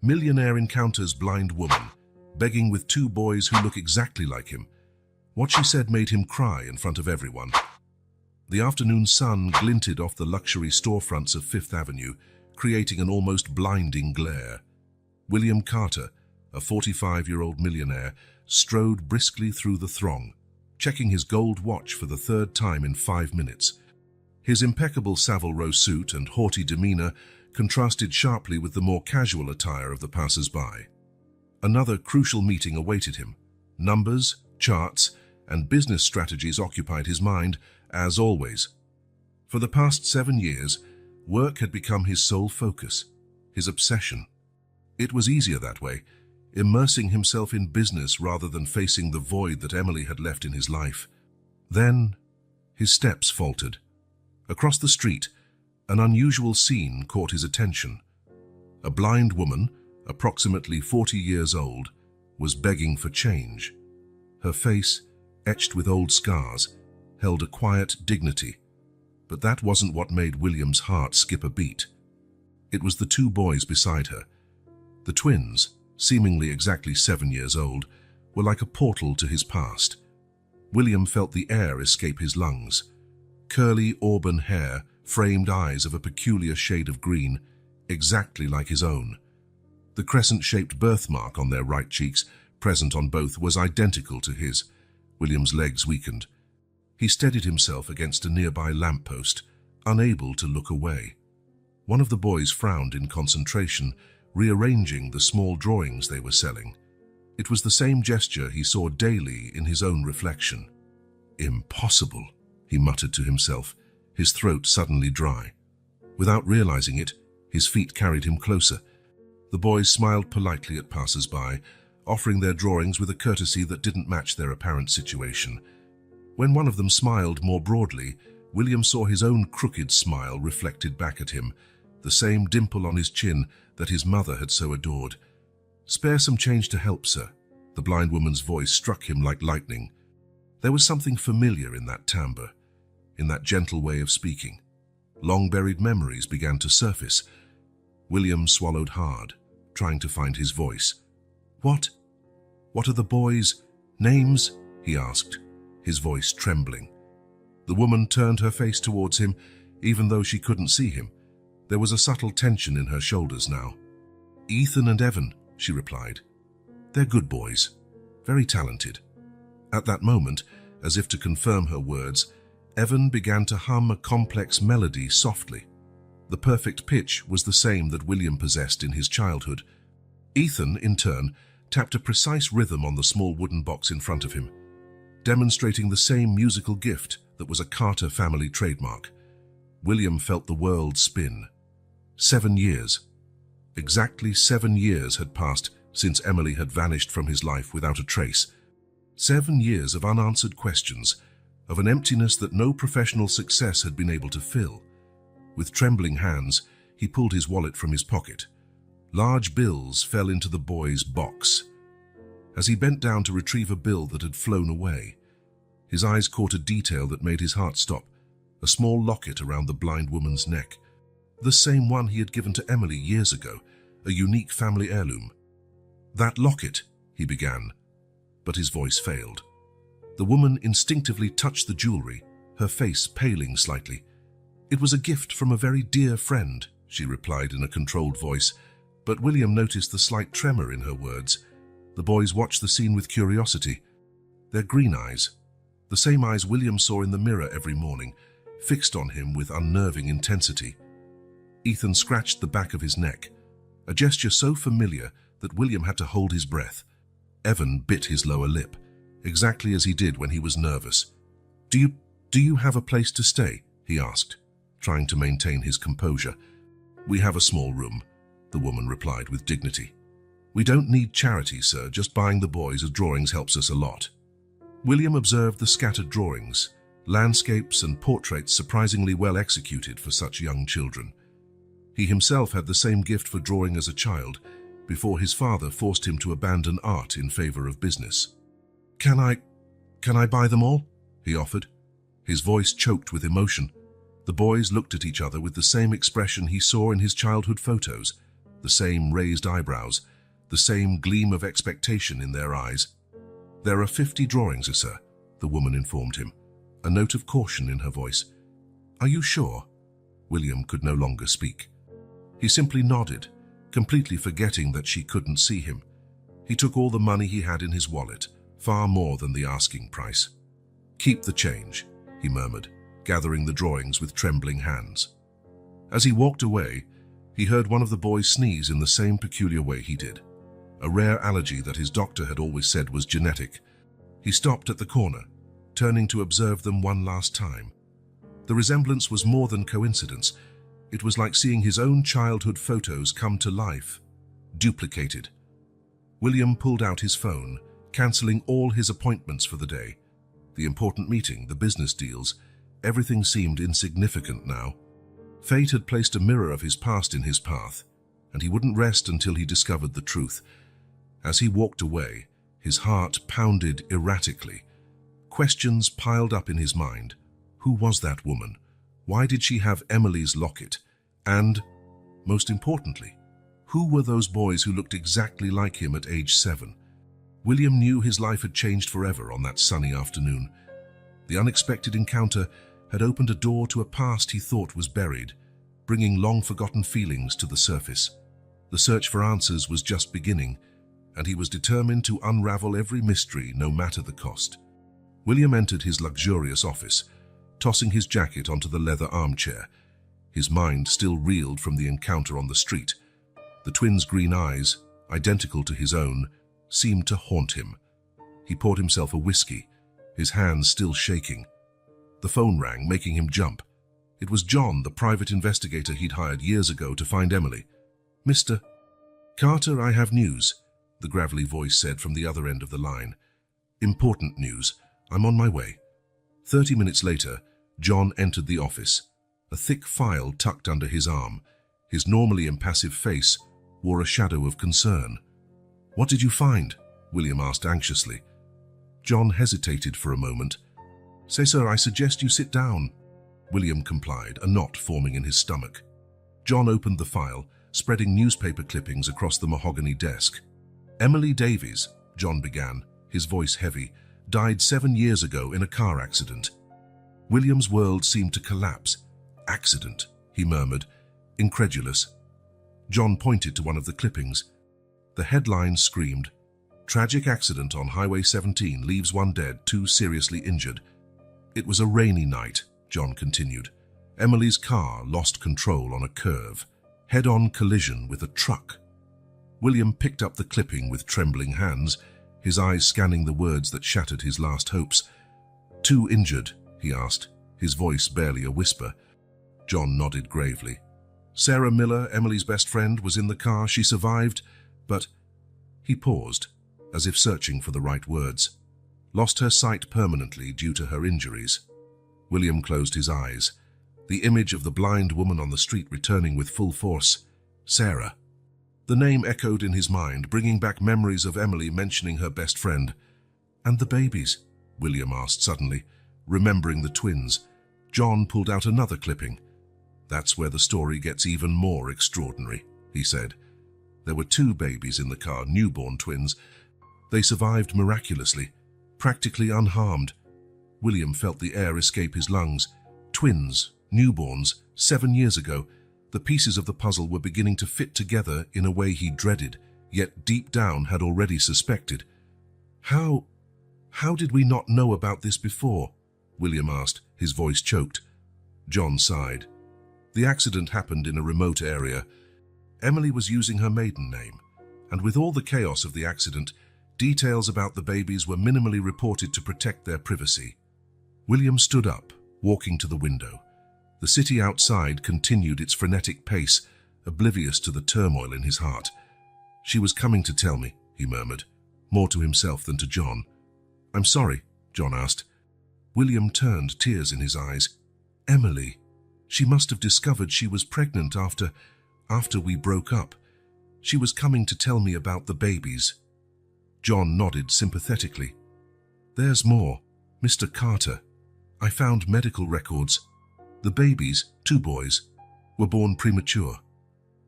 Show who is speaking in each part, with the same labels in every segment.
Speaker 1: Millionaire encounters blind woman, begging with two boys who look exactly like him. What she said made him cry in front of everyone. The afternoon sun glinted off the luxury storefronts of Fifth Avenue, creating an almost blinding glare. William Carter, a 45-year-old millionaire, strode briskly through the throng, checking his gold watch for the third time in 5 minutes. His impeccable Savile Row suit and haughty demeanor contrasted sharply with the more casual attire of the passers-by. Another crucial meeting awaited him. Numbers, charts, and business strategies occupied his mind, as always. For the past 7 years, work had become his sole focus, his obsession. It was easier that way, immersing himself in business rather than facing the void that Emily had left in his life. Then, his steps faltered. Across the street, an unusual scene caught his attention. A blind woman, approximately 40 years old, was begging for change. Her face, etched with old scars, held a quiet dignity. But that wasn't what made William's heart skip a beat. It was the two boys beside her. The twins, seemingly exactly 7 years old, were like a portal to his past. William felt the air escape his lungs. Curly auburn hair, framed eyes of a peculiar shade of green, exactly like his own. The crescent-shaped birthmark on their right cheeks, present on both, was identical to his. William's legs weakened. He steadied himself against a nearby lamppost, unable to look away. One of the boys frowned in concentration, rearranging the small drawings they were selling. It was the same gesture he saw daily in his own reflection. "Impossible," he muttered to himself, his throat suddenly dry. Without realizing it, his feet carried him closer. The boys smiled politely at passers-by, offering their drawings with a courtesy that didn't match their apparent situation. When one of them smiled more broadly, William saw his own crooked smile reflected back at him, the same dimple on his chin that his mother had so adored. "Spare some change to help, sir." The blind woman's voice struck him like lightning. There was something familiar in that timbre, in that gentle way of speaking. Long-buried memories began to surface. William swallowed hard, trying to find his voice. What are the boys' names?" he asked, his voice trembling. The woman turned her face towards him, even though she couldn't see him. There was a subtle tension in her shoulders now. "Ethan and Evan," she replied. "They're good boys, very talented." At that moment, as if to confirm her words, Evan began to hum a complex melody softly. The perfect pitch was the same that William possessed in his childhood. Ethan, in turn, tapped a precise rhythm on the small wooden box in front of him, demonstrating the same musical gift that was a Carter family trademark. William felt the world spin. 7 years. Exactly 7 years had passed since Emily had vanished from his life without a trace. 7 years of unanswered questions, of an emptiness that no professional success had been able to fill. With trembling hands, he pulled his wallet from his pocket. Large bills fell into the boy's box. As he bent down to retrieve a bill that had flown away, his eyes caught a detail that made his heart stop, a small locket around the blind woman's neck. The same one he had given to Emily years ago, a unique family heirloom. "That locket," he began, but his voice failed. The woman instinctively touched the jewelry, her face paling slightly. "It was a gift from a very dear friend," she replied in a controlled voice, but William noticed the slight tremor in her words. The boys watched the scene with curiosity. Their green eyes, the same eyes William saw in the mirror every morning, fixed on him with unnerving intensity. Ethan scratched the back of his neck, a gesture so familiar that William had to hold his breath. Evan bit his lower lip, exactly as he did when he was nervous. Do you have a place to stay?" he asked, trying to maintain his composure. "We have a small room," the woman replied with dignity. "We don't need charity, sir. Just buying the boys' drawings helps us a lot." William observed the scattered drawings, landscapes and portraits surprisingly well executed for such young children. He himself had the same gift for drawing as a child, before his father forced him to abandon art in favor of business. Can I buy them all?" he offered. His voice choked with emotion. The boys looked at each other with the same expression he saw in his childhood photos, the same raised eyebrows, the same gleam of expectation in their eyes. "There are 50 drawings, sir," the woman informed him, a note of caution in her voice. "Are you sure?" William could no longer speak. He simply nodded, completely forgetting that she couldn't see him. He took all the money he had in his wallet, far more than the asking price. "Keep the change," he murmured, gathering the drawings with trembling hands. As he walked away, he heard one of the boys sneeze in the same peculiar way he did, a rare allergy that his doctor had always said was genetic. He stopped at the corner, turning to observe them one last time. The resemblance was more than coincidence. It was like seeing his own childhood photos come to life, duplicated. William pulled out his phone, cancelling all his appointments for the day. The important meeting, the business deals, everything seemed insignificant now. Fate had placed a mirror of his past in his path, and he wouldn't rest until he discovered the truth. As he walked away, his heart pounded erratically. Questions piled up in his mind. Who was that woman? Why did she have Emily's locket? And, most importantly, who were those boys who looked exactly like him at age 7? William knew his life had changed forever on that sunny afternoon. The unexpected encounter had opened a door to a past he thought was buried, bringing long-forgotten feelings to the surface. The search for answers was just beginning, and he was determined to unravel every mystery, no matter the cost. William entered his luxurious office, tossing his jacket onto the leather armchair. His mind still reeled from the encounter on the street. The twins' green eyes, identical to his own, seemed to haunt him. He poured himself a whiskey, his hands still shaking. The phone rang, making him jump. It was John, the private investigator he'd hired years ago to find Emily. "Mr. Carter, I have news," the gravelly voice said from the other end of the line. "Important news. I'm on my way." 30 minutes later, John entered the office, a thick file tucked under his arm. His normally impassive face wore a shadow of concern. "What did you find?" William asked anxiously. John hesitated for a moment. "Say, sir, I suggest you sit down." William complied, a knot forming in his stomach. John opened the file, spreading newspaper clippings across the mahogany desk. "Emily Davies," John began, his voice heavy, "died 7 years ago in a car accident." William's world seemed to collapse. "Accident," he murmured, incredulous. John pointed to one of the clippings. The headline screamed, "Tragic accident on Highway 17 leaves 1 dead, 2 seriously injured." It was a rainy night, John continued. Emily's car lost control on a curve, head-on collision with a truck. William picked up the clipping with trembling hands, his eyes scanning the words that shattered his last hopes. "2 injured?" he asked, his voice barely a whisper. John nodded gravely. "Sarah Miller, Emily's best friend, was in the car. She survived, but..." He paused, as if searching for the right words. "Lost her sight permanently due to her injuries." William closed his eyes, the image of the blind woman on the street returning with full force. Sarah. The name echoed in his mind, bringing back memories of Emily mentioning her best friend. "And the babies?" William asked suddenly, remembering the twins. John pulled out another clipping. "That's where the story gets even more extraordinary," he said. "There were 2 babies in the car, newborn twins. They survived miraculously, practically unharmed." William felt the air escape his lungs. Twins, newborns, 7 years ago. The pieces of the puzzle were beginning to fit together in a way he dreaded, yet deep down had already suspected. How did we not know about this before?" William asked, his voice choked. John sighed. "The accident happened in a remote area. Emily was using her maiden name, and with all the chaos of the accident, details about the babies were minimally reported to protect their privacy." William stood up, walking to the window. The city outside continued its frenetic pace, oblivious to the turmoil in his heart. "She was coming to tell me," he murmured, more to himself than to John. "I'm sorry," John asked. William turned, tears in his eyes. "Emily. She must have discovered she was pregnant after we broke up. She was coming to tell me about the babies." John nodded sympathetically. "There's more, Mr. Carter. I found medical records. The babies, 2 boys, were born premature.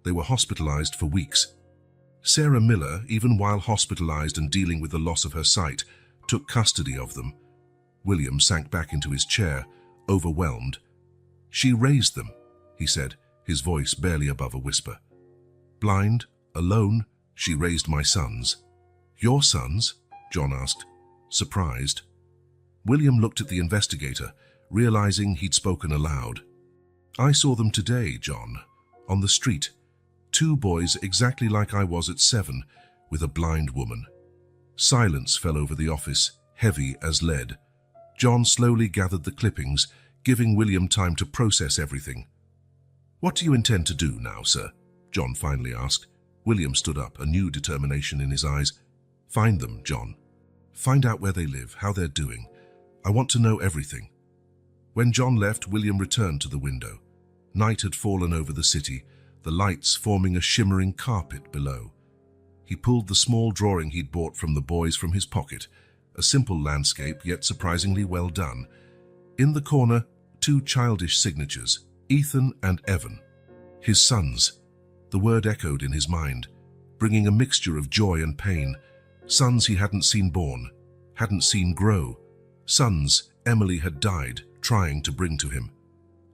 Speaker 1: They were hospitalized for weeks. Sarah Miller, even while hospitalized and dealing with the loss of her sight, took custody of them. William sank back into his chair, overwhelmed. "She raised them," he said, his voice barely above a whisper. "Blind, alone, she raised my sons." "Your sons?" John asked, surprised. William looked at the investigator, realizing he'd spoken aloud. "I saw them today, John, on the street. 2 boys exactly like I was at 7, with a blind woman." Silence fell over the office, heavy as lead. John slowly gathered the clippings, giving William time to process everything. "What do you intend to do now, sir?" John finally asked. William stood up, a new determination in his eyes. "Find them, John. Find out where they live, how they're doing. I want to know everything." When John left, William returned to the window. Night had fallen over the city, the lights forming a shimmering carpet below. He pulled the small drawing he'd bought from the boys from his pocket, a simple landscape, yet surprisingly well done. In the corner, 2 childish signatures, Ethan and Evan. His sons. The word echoed in his mind, bringing a mixture of joy and pain. Sons he hadn't seen born, hadn't seen grow. Sons Emily had died trying to bring to him.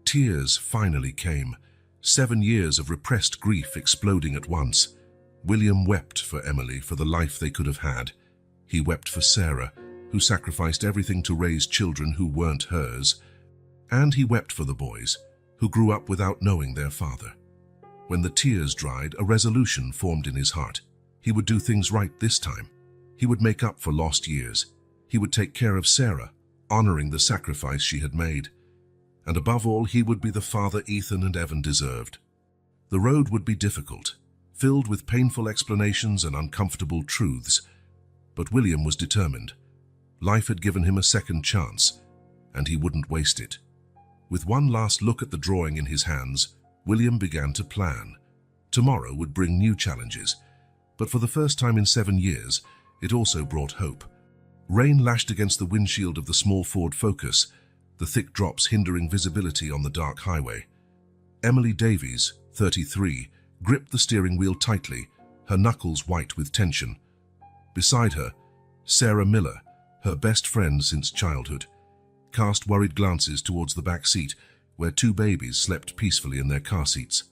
Speaker 1: Tears finally came, 7 years of repressed grief exploding at once. William wept for Emily, for the life they could have had. He wept for Sarah, who sacrificed everything to raise children who weren't hers. And he wept for the boys, who grew up without knowing their father. When the tears dried, a resolution formed in his heart. He would do things right this time. He would make up for lost years. He would take care of Sarah, honoring the sacrifice she had made. And above all, he would be the father Ethan and Evan deserved. The road would be difficult, filled with painful explanations and uncomfortable truths. But William was determined. Life had given him a second chance, and he wouldn't waste it. With one last look at the drawing in his hands, William began to plan. Tomorrow would bring new challenges, but for the first time in 7 years, it also brought hope. Rain lashed against the windshield of the small Ford Focus, the thick drops hindering visibility on the dark highway. Emily Davies, 33, gripped the steering wheel tightly, her knuckles white with tension. Beside her, Sarah Miller, her best friend since childhood, cast worried glances towards the back seat, where 2 babies slept peacefully in their car seats.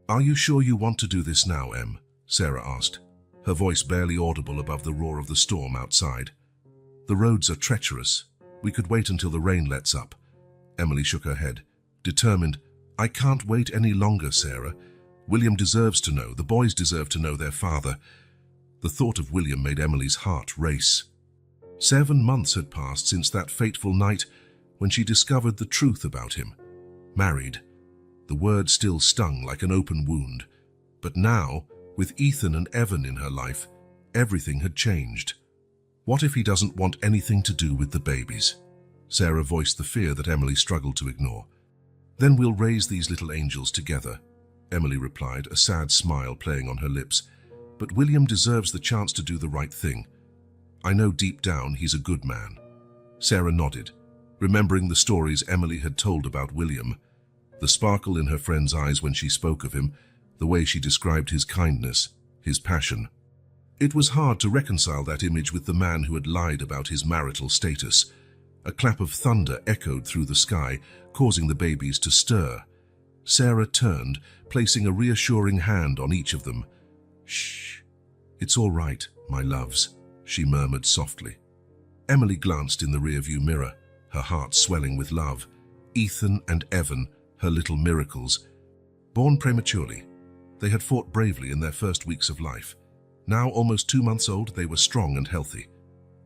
Speaker 1: "Are you sure you want to do this now, Em?" Sarah asked, her voice barely audible above the roar of the storm outside. "The roads are treacherous. We could wait until the rain lets up." Emily shook her head, determined. "I can't wait any longer, Sarah. William deserves to know. The boys deserve to know their father." The thought of William made Emily's heart race. 7 months had passed since that fateful night when she discovered the truth about him. Married. The word still stung like an open wound. But now, with Ethan and Evan in her life, everything had changed. What if he doesn't want anything to do with the babies? Sarah voiced the fear that Emily struggled to ignore. "Then we'll raise these little angels together," Emily replied, a sad smile playing on her lips. "But William deserves the chance to do the right thing. I know deep down he's a good man." Sarah nodded, remembering the stories Emily had told about William, the sparkle in her friend's eyes when she spoke of him, the way she described his kindness, his passion. It was hard to reconcile that image with the man who had lied about his marital status. A clap of thunder echoed through the sky, causing the babies to stir. Sarah turned, placing a reassuring hand on each of them. "Shh, it's all right, my loves," she murmured softly. Emily glanced in the rearview mirror, her heart swelling with love. Ethan and Evan, her little miracles. Born prematurely, they had fought bravely in their first weeks of life. Now, almost 2 months old, they were strong and healthy.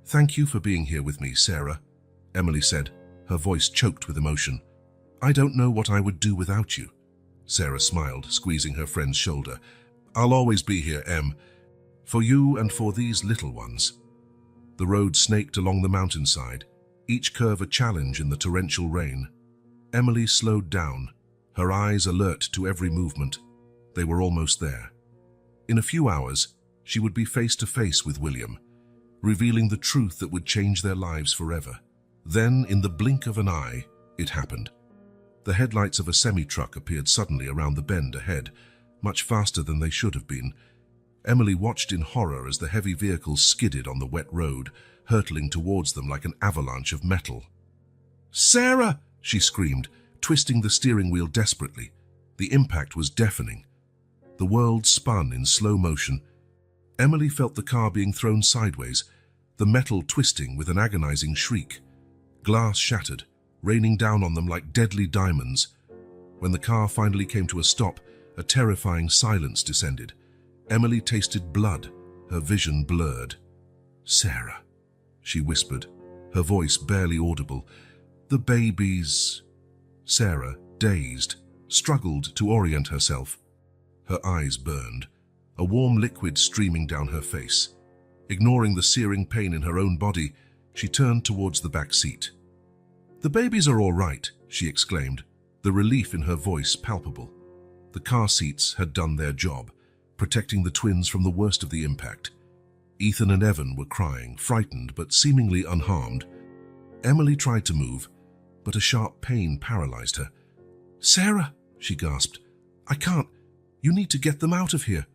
Speaker 1: "Thank you for being here with me, Sarah," Emily said, her voice choked with emotion. "I don't know what I would do without you." Sarah smiled, squeezing her friend's shoulder. "I'll always be here, Em, for you and for these little ones." The road snaked along the mountainside, each curve a challenge in the torrential rain. Emily slowed down, her eyes alert to every movement. They were almost there. In a few hours, she would be face to face with William, revealing the truth that would change their lives forever. Then, in the blink of an eye, it happened. The headlights of a semi-truck appeared suddenly around the bend ahead, much faster than they should have been. Emily watched in horror as the heavy vehicles skidded on the wet road, hurtling towards them like an avalanche of metal. "Sarah!" she screamed, twisting the steering wheel desperately. The impact was deafening. The world spun in slow motion. Emily felt the car being thrown sideways, the metal twisting with an agonizing shriek. Glass shattered, raining down on them like deadly diamonds. When the car finally came to a stop, a terrifying silence descended. Emily tasted blood, her vision blurred. "Sarah," she whispered, her voice barely audible. "The babies." Sarah, dazed, struggled to orient herself. Her eyes burned, a warm liquid streaming down her face. Ignoring the searing pain in her own body, she turned towards the back seat. "The babies are all right," she exclaimed, the relief in her voice palpable. The car seats had done their job, protecting the twins from the worst of the impact. Ethan and Evan were crying, frightened but seemingly unharmed. Emily tried to move, but a sharp pain paralyzed her. "Sarah," she gasped, "I can't. You need to get them out of here."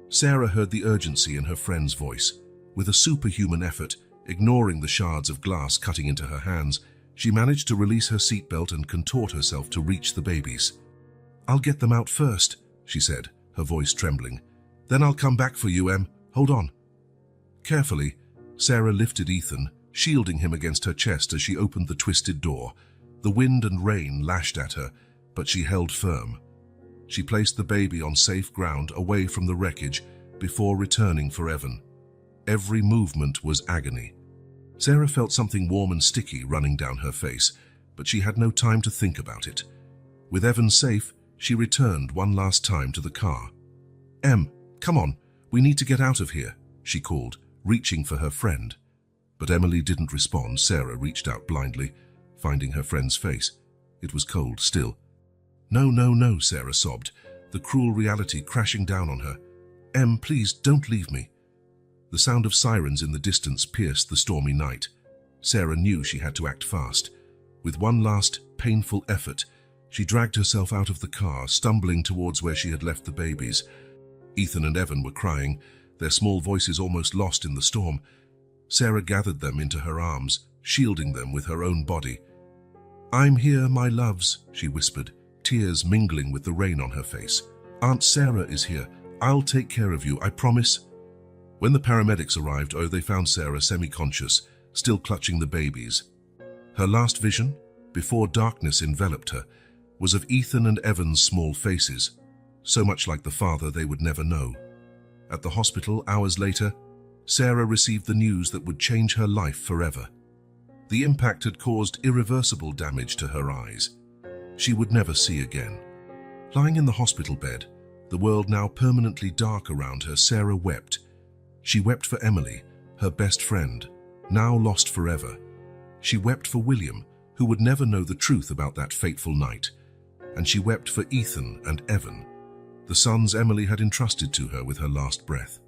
Speaker 1: Sarah heard the urgency in her friend's voice. With a superhuman effort, ignoring the shards of glass cutting into her hands, she managed to release her seatbelt and contort herself to reach the babies. "I'll get them out first," she said, her voice trembling. "Then I'll come back for you, Em. Hold on." Carefully, Sarah lifted Ethan, shielding him against her chest as she opened the twisted door. The wind and rain lashed at her, but she held firm. She placed the baby on safe ground away from the wreckage before returning for Evan. Every movement was agony. Sarah felt something warm and sticky running down her face, but she had no time to think about it. With Evan safe, she returned one last time to the car. "Em, come on, we need to get out of here," she called, reaching for her friend. But Emily didn't respond. Sarah reached out blindly, finding her friend's face. It was cold still. "No, no, no," Sarah sobbed, the cruel reality crashing down on her. "Em, please don't leave me." The sound of sirens in the distance pierced the stormy night. Sarah knew she had to act fast. With one last, painful effort, she dragged herself out of the car, stumbling towards where she had left the babies. Ethan and Evan were crying, their small voices almost lost in the storm. Sarah gathered them into her arms, shielding them with her own body. "I'm here, my loves," she whispered, tears mingling with the rain on her face. "Aunt Sarah is here. I'll take care of you, I promise." When the paramedics arrived, they found Sarah semi-conscious, still clutching the babies. Her last vision, before darkness enveloped her, was of Ethan and Evan's small faces, so much like the father they would never know. At the hospital, hours later, Sarah received the news that would change her life forever. The impact had caused irreversible damage to her eyes. She would never see again. Lying in the hospital bed, the world now permanently dark around her, Sarah wept. She wept for Emily, her best friend, now lost forever. She wept for William, who would never know the truth about that fateful night. And she wept for Ethan and Evan, the sons Emily had entrusted to her with her last breath.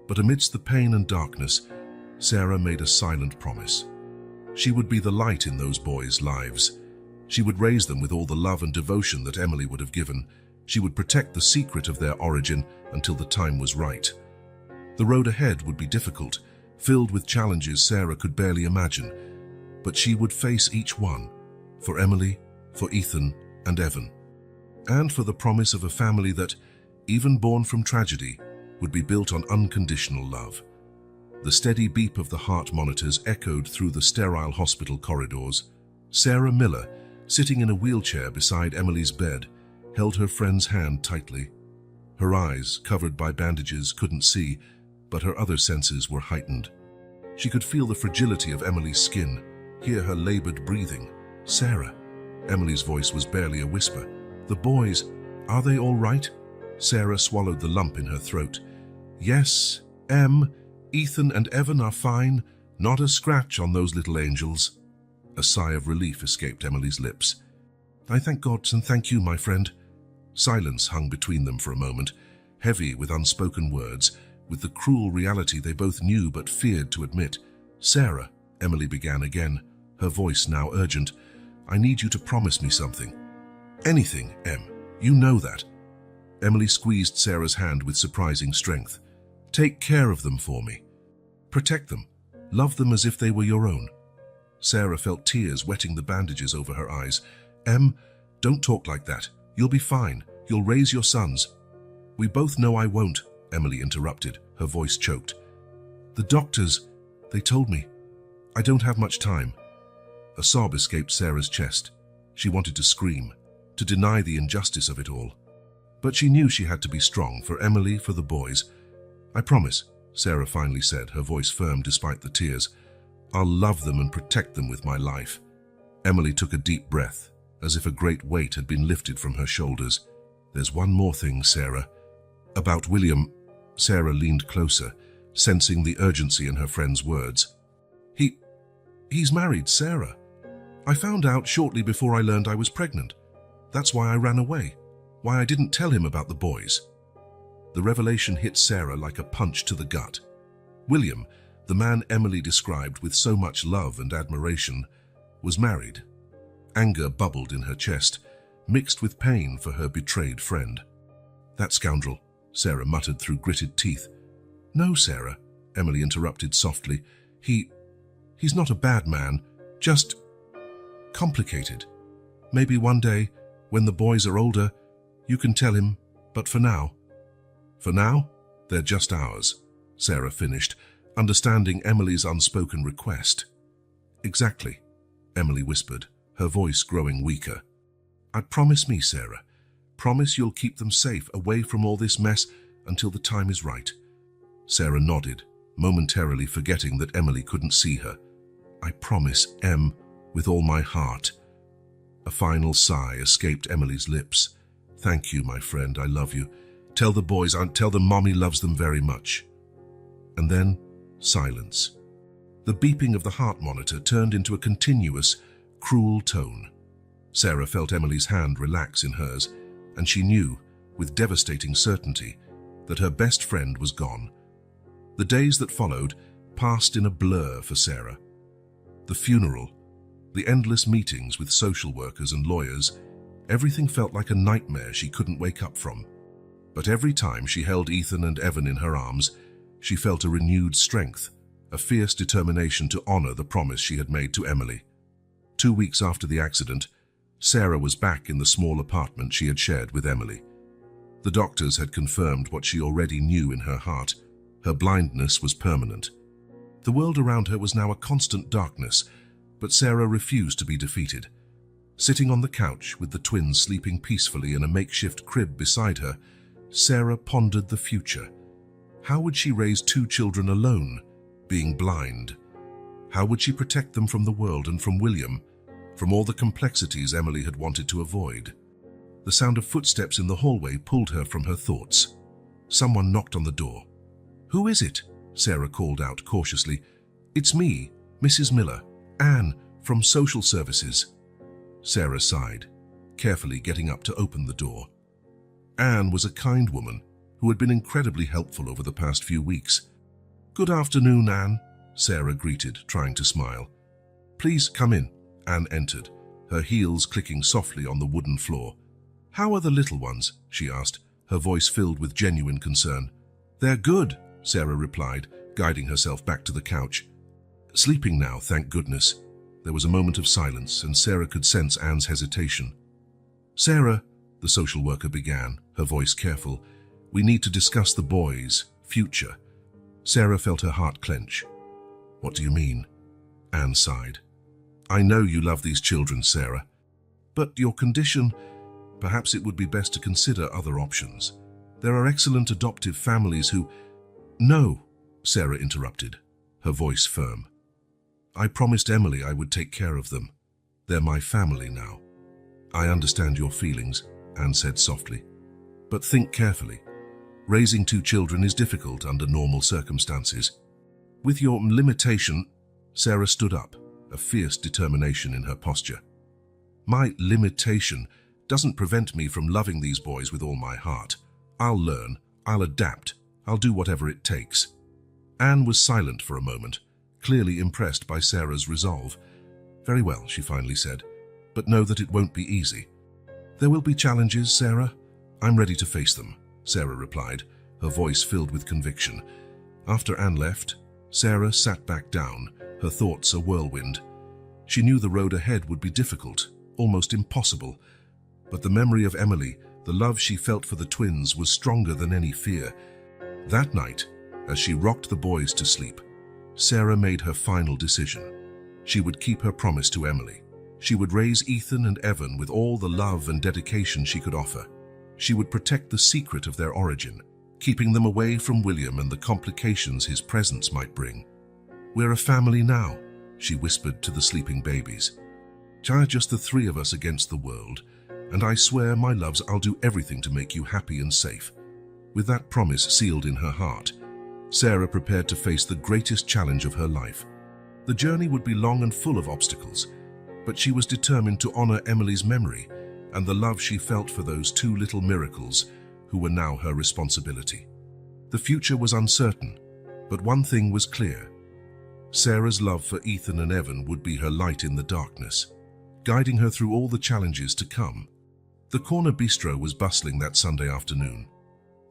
Speaker 1: But amidst the pain and darkness, Sarah made a silent promise. She would be the light in those boys' lives. She would raise them with all the love and devotion that Emily would have given. She would protect the secret of their origin until the time was right. The road ahead would be difficult, filled with challenges Sarah could barely imagine, but she would face each one, for Emily, for Ethan and Evan, and for the promise of a family that, even born from tragedy, would be built on unconditional love. The steady beep of the heart monitors echoed through the sterile hospital corridors. Sarah Miller, sitting in a wheelchair beside Emily's bed, held her friend's hand tightly. Her eyes, covered by bandages, couldn't see, but her other senses were heightened. She could feel the fragility of Emily's skin, hear her labored breathing. "Sarah," Emily's voice was barely a whisper. "The boys, are they all right?" Sarah swallowed the lump in her throat. "Yes, Em, Ethan and Evan are fine. Not a scratch on those little angels." A sigh of relief escaped Emily's lips. "I thank God and thank you, my friend." Silence hung between them for a moment, heavy with unspoken words, with the cruel reality they both knew but feared to admit. "Sarah," Emily began again, her voice now urgent, "I need you to promise me something." "Anything, Em. You know that." Emily squeezed Sarah's hand with surprising strength. Take care of them for me. Protect them. Love them as if they were your own. Sarah felt tears wetting the bandages over her eyes. Em, don't talk like that. You'll be fine. You'll raise your sons. We both know I won't, Emily interrupted, her voice choked. The doctors, they told me. I don't have much time. A sob escaped Sarah's chest. She wanted to scream, to deny the injustice of it all. But she knew she had to be strong for Emily, for the boys. I promise, Sarah finally said, her voice firm despite the tears. I'll love them and protect them with my life. Emily took a deep breath, as if a great weight had been lifted from her shoulders. There's one more thing, Sarah. About William. Sarah leaned closer, sensing the urgency in her friend's words. He's married Sarah. I found out shortly before I learned I was pregnant. That's why I ran away, why I didn't tell him about the boys. The revelation hit Sarah like a punch to the gut. William, the man Emily described with so much love and admiration, was married. Anger bubbled in her chest, mixed with pain for her betrayed friend. That scoundrel, Sarah muttered through gritted teeth. No, Sarah, Emily interrupted softly. He's not a bad man, just complicated. Maybe one day, when the boys are older, you can tell him, but for now. For now, they're just ours, Sarah finished, understanding Emily's unspoken request. Exactly, Emily whispered, her voice growing weaker. Promise me, Sarah. Promise you'll keep them safe, away from all this mess, until the time is right. Sarah nodded, momentarily forgetting that Emily couldn't see her. I promise, Em, with all my heart. A final sigh escaped Emily's lips. Thank you, my friend, I love you. Tell the boys, tell them Mommy loves them very much. And then, silence. The beeping of the heart monitor turned into a continuous, cruel tone. Sarah felt Emily's hand relax in hers, and she knew, with devastating certainty, that her best friend was gone. The days that followed passed in a blur for Sarah. The funeral, the endless meetings with social workers and lawyers, everything felt like a nightmare she couldn't wake up from. But every time she held Ethan and Evan in her arms, she felt a renewed strength, a fierce determination to honor the promise she had made to Emily. 2 weeks after the accident, Sarah was back in the small apartment she had shared with Emily. The doctors had confirmed what she already knew in her heart. Her blindness was permanent. The world around her was now a constant darkness, but Sarah refused to be defeated. Sitting on the couch with the twins sleeping peacefully in a makeshift crib beside her, Sarah pondered the future. How would she raise 2 children alone, being blind? How would she protect them from the world and from William, from all the complexities Emily had wanted to avoid? The sound of footsteps in the hallway pulled her from her thoughts. Someone knocked on the door. Who is it? Sarah called out cautiously. It's me, Mrs. Miller, Anne, from Social Services. Sarah sighed, carefully getting up to open the door. Anne was a kind woman who had been incredibly helpful over the past few weeks. Good afternoon, Anne, Sarah greeted, trying to smile. Please come in. Anne entered, her heels clicking softly on the wooden floor. How are the little ones? She asked, her voice filled with genuine concern. They're good, Sarah replied, guiding herself back to the couch. Sleeping now, thank goodness. There was a moment of silence, and Sarah could sense Anne's hesitation. Sarah, the social worker began, her voice careful, we need to discuss the boys' future. Sarah felt her heart clench. What do you mean? Anne sighed. I know you love these children, Sarah, but your condition, perhaps it would be best to consider other options. There are excellent adoptive families who... No, Sarah interrupted, her voice firm. I promised Emily I would take care of them. They're my family now. I understand your feelings, Anne said softly. But think carefully. Raising 2 children is difficult under normal circumstances. With your limitation, Sarah stood up, a fierce determination in her posture. My limitation doesn't prevent me from loving these boys with all my heart. I'll learn, I'll adapt, I'll do whatever it takes. Anne was silent for a moment, clearly impressed by Sarah's resolve. Very well, she finally said, but know that it won't be easy. There will be challenges, Sarah. I'm ready to face them, Sarah replied, her voice filled with conviction. After Anne left, Sarah sat back down, her thoughts a whirlwind. She knew the road ahead would be difficult, almost impossible. But the memory of Emily, the love she felt for the twins, was stronger than any fear. That night, as she rocked the boys to sleep, Sarah made her final decision. She would keep her promise to Emily. She would raise Ethan and Evan with all the love and dedication she could offer. She would protect the secret of their origin, keeping them away from William and the complications his presence might bring. "We're a family now," she whispered to the sleeping babies. "Just the three of us against the world, and I swear, my loves, I'll do everything to make you happy and safe." With that promise sealed in her heart, Sarah prepared to face the greatest challenge of her life. The journey would be long and full of obstacles, but she was determined to honor Emily's memory and the love she felt for those two little miracles who were now her responsibility. The future was uncertain, but one thing was clear. Sarah's love for Ethan and Evan would be her light in the darkness, guiding her through all the challenges to come. The corner bistro was bustling that Sunday afternoon.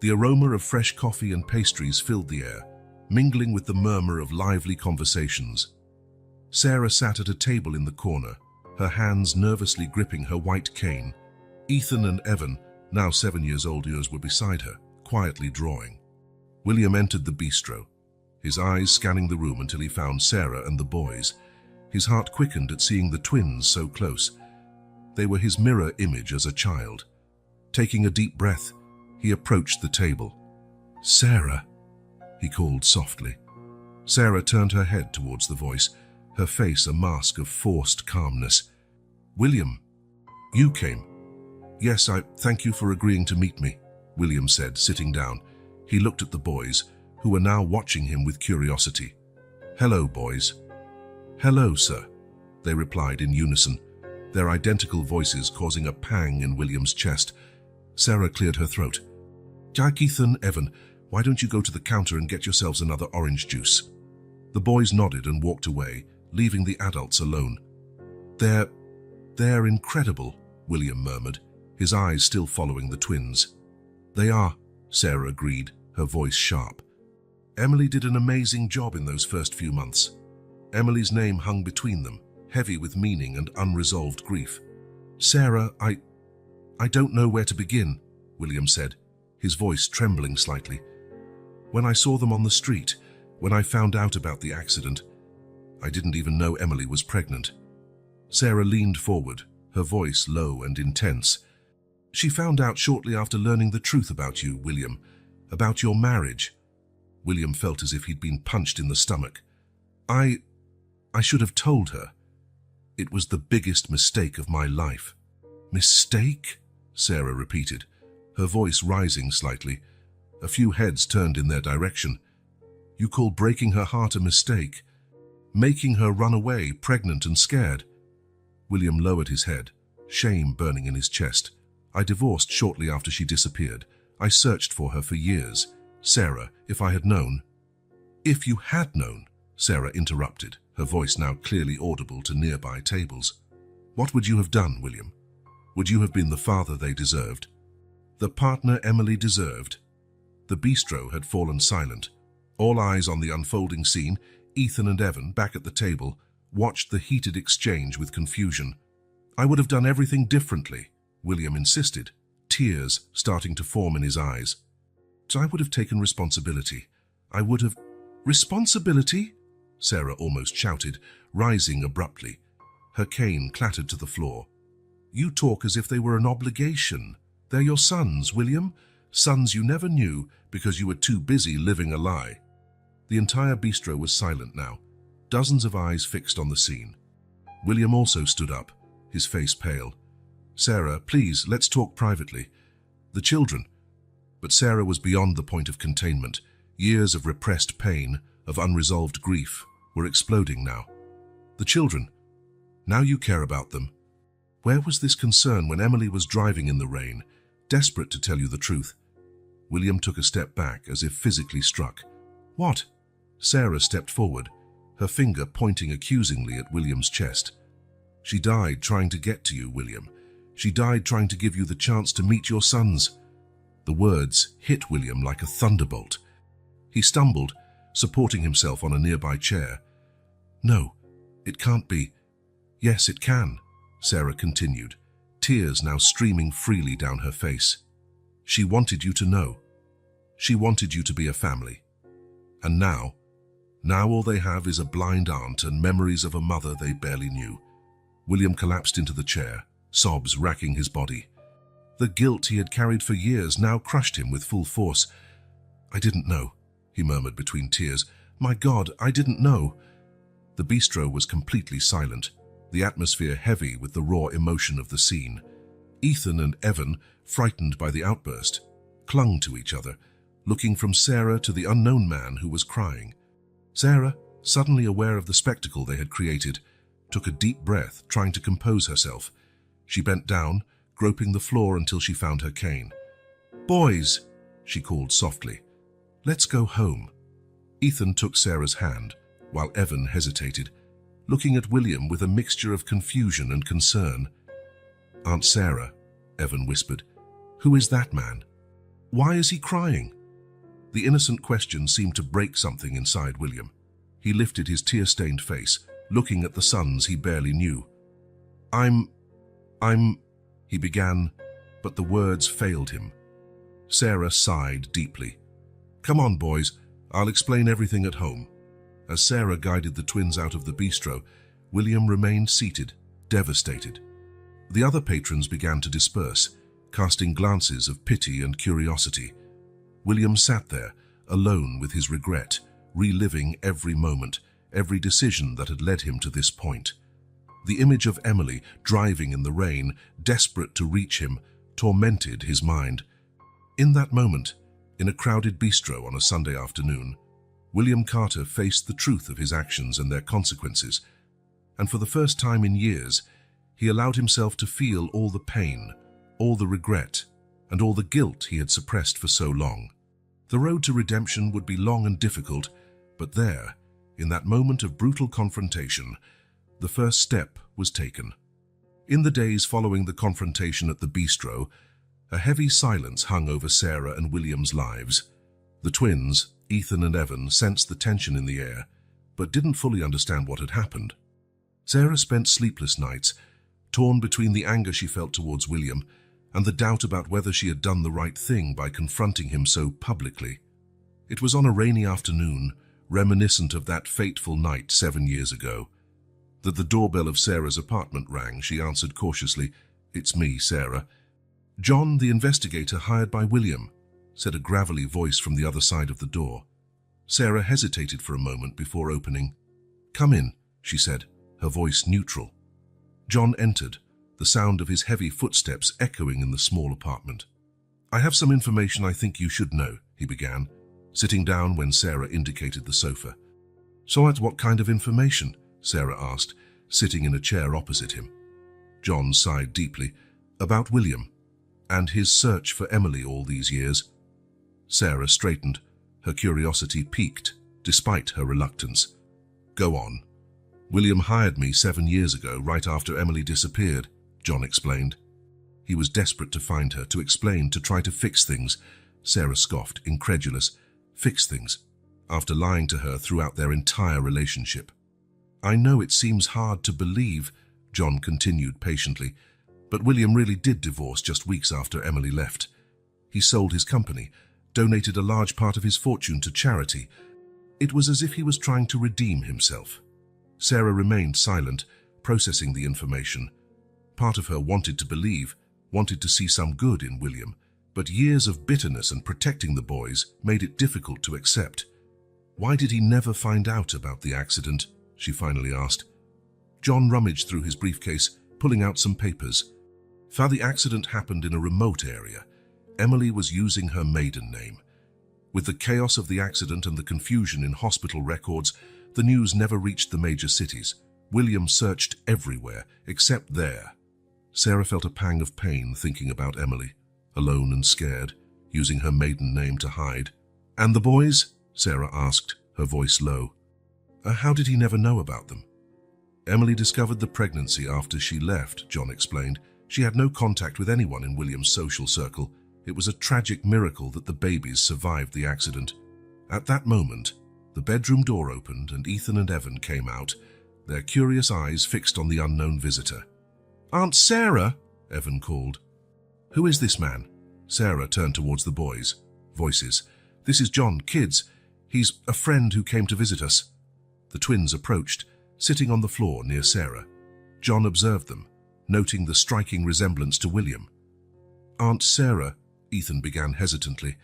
Speaker 1: The aroma of fresh coffee and pastries filled the air, mingling with the murmur of lively conversations. Sarah sat at a table in the corner, her hands nervously gripping her white cane. Ethan and Evan, now 7 years old, were beside her, quietly drawing. William entered the bistro, his eyes scanning the room until he found Sarah and the boys. His heart quickened at seeing the twins so close. They were his mirror image as a child. Taking a deep breath, he approached the table. "Sarah," he called softly. Sarah turned her head towards the voice, her face a mask of forced calmness. "William, you came." "Yes, I thank you for agreeing to meet me," William said, sitting down. He looked at the boys, who were now watching him with curiosity. "Hello, boys." "Hello, sir," they replied in unison, their identical voices causing a pang in William's chest. Sarah cleared her throat. "Jack, Ethan, Evan, why don't you go to the counter and get yourselves another orange juice?" The boys nodded and walked away, leaving the adults alone. They're incredible," William murmured, his eyes still following the twins. "They are," Sarah agreed, her voice sharp. "Emily did an amazing job in those first few months." Emily's name hung between them, heavy with meaning and unresolved grief. "Sarah, I don't know where to begin," William said, his voice trembling slightly. "When I saw them on the street, when I found out about the accident, I didn't even know Emily was pregnant." Sarah leaned forward, her voice low and intense. "She found out shortly after learning the truth about you, William, about your marriage." William felt as if he'd been punched in the stomach. I should have told her. It was the biggest mistake of my life." "Mistake?" Sarah repeated, her voice rising slightly. A few heads turned in their direction. "You call breaking her heart a mistake? Making her run away, pregnant and scared?" William lowered his head, shame burning in his chest. "I divorced shortly after she disappeared. I searched for her for years. Sarah, if I had known—" "If you had known," Sarah interrupted, her voice now clearly audible to nearby tables. "What would you have done, William? Would you have been the father they deserved? The partner Emily deserved?" The bistro had fallen silent. All eyes on the unfolding scene, Ethan and Evan, back at the table, watched the heated exchange with confusion. "I would have done everything differently," William insisted, tears starting to form in his eyes. "So I would have taken responsibility. I would have—" "Responsibility?" Sarah almost shouted, rising abruptly. Her cane clattered to the floor. "You talk as if they were an obligation. They're your sons, William. Sons you never knew because you were too busy living a lie." The entire bistro was silent now, dozens of eyes fixed on the scene. William also stood up, his face pale. "Sarah, please, let's talk privately. The children—" But Sarah was beyond the point of containment. Years of repressed pain, of unresolved grief, were exploding now. "The children. Now you care about them. Where was this concern when Emily was driving in the rain, desperate to tell you the truth?" William took a step back, as if physically struck. "What?" Sarah stepped forward, her finger pointing accusingly at William's chest. "She died trying to get to you, William. She died trying to give you the chance to meet your sons. The words hit William like a thunderbolt. He stumbled, supporting himself on a nearby chair. "No, it can't be." "Yes, it can," Sarah continued, tears now streaming freely down her face. "She wanted you to know. She wanted you to be a family. And now all they have is a blind aunt and memories of a mother they barely knew." William collapsed into the chair, sobs racking his body. The guilt he had carried for years now crushed him with full force. "I didn't know," he murmured between tears. "My God, I didn't know." The bistro was completely silent, the atmosphere heavy with the raw emotion of the scene. Ethan and Evan, frightened by the outburst, clung to each other, looking from Sarah to the unknown man who was crying. Sarah, suddenly aware of the spectacle they had created, took a deep breath, trying to compose herself. She bent down, groping the floor until she found her cane. "Boys," she called softly, "let's go home." Ethan took Sarah's hand, while Evan hesitated, looking at William with a mixture of confusion and concern. "Aunt Sarah," Evan whispered, "who is that man? Why is he crying?" The innocent question seemed to break something inside William. He lifted his tear-stained face, looking at the sons he barely knew. I'm, he began, but the words failed him. Sarah sighed deeply. "Come on, boys, I'll explain everything at home." As Sarah guided the twins out of the bistro, William remained seated, devastated. The other patrons began to disperse, casting glances of pity and curiosity. William sat there, alone with his regret, reliving every moment, every decision that had led him to this point. The image of Emily driving in the rain, desperate to reach him, tormented his mind. In that moment, in a crowded bistro on a Sunday afternoon, William Carter faced the truth of his actions and their consequences, and for the first time in years, he allowed himself to feel all the pain, all the regret, and all the guilt he had suppressed for so long. The road to redemption would be long and difficult, but there, in that moment of brutal confrontation, the first step was taken. In the days following the confrontation at the bistro, a heavy silence hung over Sarah and William's lives. The twins, Ethan and Evan, sensed the tension in the air, but didn't fully understand what had happened. Sarah spent sleepless nights, torn between the anger she felt towards William and the doubt about whether she had done the right thing by confronting him so publicly. It was on a rainy afternoon, reminiscent of that fateful night 7 years ago, that the doorbell of Sarah's apartment rang. She answered cautiously. "It's me, Sarah." "John, the investigator hired by William," said a gravelly voice from the other side of the door. Sarah hesitated for a moment before opening. "Come in," she said, her voice neutral. John entered, the sound of his heavy footsteps echoing in the small apartment. "I have some information I think you should know," he began, sitting down when Sarah indicated the sofa. "So what kind of information?" Sarah asked, sitting in a chair opposite him. John sighed deeply. "About William, and his search for Emily all these years." Sarah straightened, her curiosity piqued, despite her reluctance. "Go on." "William hired me 7 years ago, right after Emily disappeared," John explained. He was desperate to find her, to explain, to try to fix things. Sarah scoffed, incredulous. Fix things, after lying to her throughout their entire relationship. "I know it seems hard to believe," John continued patiently, "but William really did divorce just weeks after Emily left. He sold his company, donated a large part of his fortune to charity. It was as if he was trying to redeem himself." Sarah remained silent, processing the information. Part of her wanted to believe, wanted to see some good in William, but years of bitterness and protecting the boys made it difficult to accept. "Why did he never find out about the accident?" she finally asked. John rummaged through his briefcase, pulling out some papers. The accident happened in a remote area. Emily was using her maiden name. With the chaos of the accident and the confusion in hospital records, the news never reached the major cities. William searched everywhere, except there. Sarah felt a pang of pain thinking about Emily, alone and scared, using her maiden name to hide. "And the boys?" Sarah asked, her voice low. How did he never know about them?" "Emily discovered the pregnancy after she left," John explained. "She had no contact with anyone in William's social circle. It was a tragic miracle that the babies survived the accident. At that moment, the bedroom door opened and Ethan and Evan came out, their curious eyes fixed on the unknown visitor. "Aunt Sarah," Evan called. "Who is this man?" Sarah turned towards the boys. Voices. "This is John, kids. He's a friend who came to visit us." The twins approached, sitting on the floor near Sarah. John observed them, noting the striking resemblance to William. "Aunt Sarah," Ethan began hesitantly,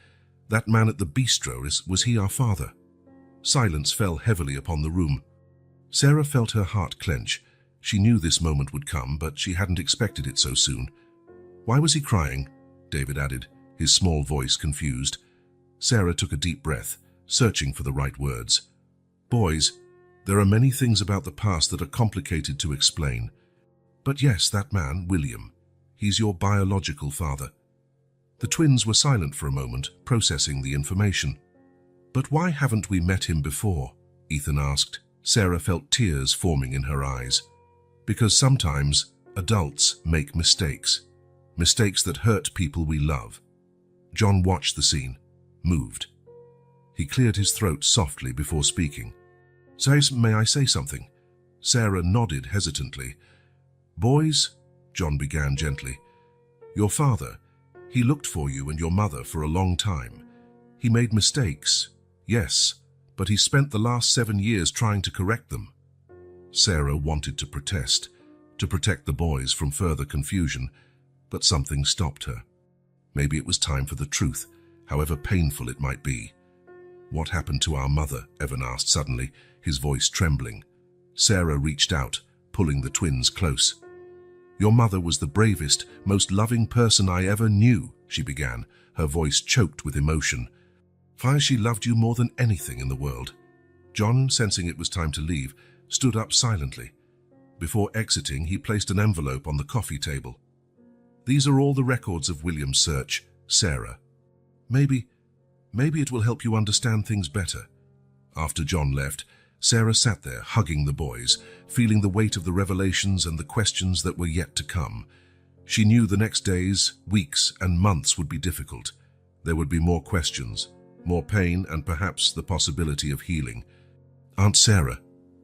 Speaker 1: "that man at the bistro, was he our father?" Silence fell heavily upon the room. Sarah felt her heart clench. She knew this moment would come, but she hadn't expected it so soon. "Why was he crying?" David added, his small voice confused. Sarah took a deep breath, searching for the right words. "Boys, there are many things about the past that are complicated to explain. But yes, that man, William, he's your biological father." The twins were silent for a moment, processing the information. "But why haven't we met him before?" Ethan asked. Sarah felt tears forming in her eyes. "Because sometimes adults make mistakes. Mistakes that hurt people we love." John watched the scene, moved. He cleared his throat softly before speaking. May I say something?" Sarah nodded hesitantly. "Boys," John began gently, "your father, he looked for you and your mother for a long time. He made mistakes, yes, but he spent the last 7 years trying to correct them." Sarah wanted to protest, to protect the boys from further confusion, but something stopped her. Maybe it was time for the truth, however painful it might be. "What happened to our mother?" Evan asked suddenly, his voice trembling. Sarah reached out, pulling the twins close. "Your mother was the bravest, most loving person I ever knew," she began, her voice choked with emotion. "She loved you more than anything in the world." John, sensing it was time to leave, stood up silently. Before exiting, he placed an envelope on the coffee table. "These are all the records of William's search, Sarah. Maybe it will help you understand things better." After John left, Sarah sat there, hugging the boys, feeling the weight of the revelations and the questions that were yet to come. She knew the next days, weeks, and months would be difficult. There would be more questions, more pain, and perhaps the possibility of healing. "Aunt Sarah,"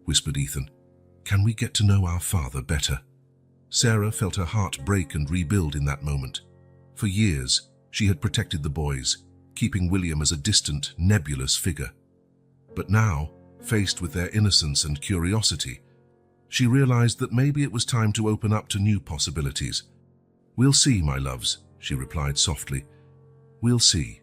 Speaker 1: whispered Ethan, "can we get to know our father better?" Sarah felt her heart break and rebuild in that moment. For years, she had protected the boys, keeping William as a distant, nebulous figure. But now, faced with their innocence and curiosity, she realized that maybe it was time to open up to new possibilities. "We'll see, my loves," she replied softly. "We'll see."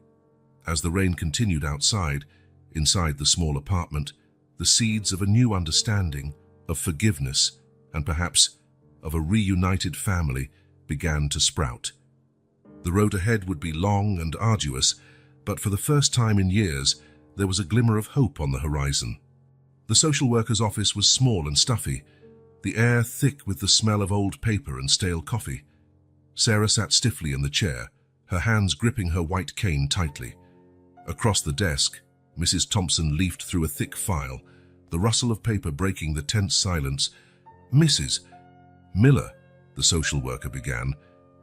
Speaker 1: As the rain continued outside, inside the small apartment, the seeds of a new understanding, of forgiveness, and perhaps of a reunited family began to sprout. The road ahead would be long and arduous, but for the first time in years, there was a glimmer of hope on the horizon. The social worker's office was small and stuffy, the air thick with the smell of old paper and stale coffee. Sarah sat stiffly in the chair, her hands gripping her white cane tightly. Across the desk, Mrs. Thompson leafed through a thick file, the rustle of paper breaking the tense silence. "Mrs. Miller," the social worker began,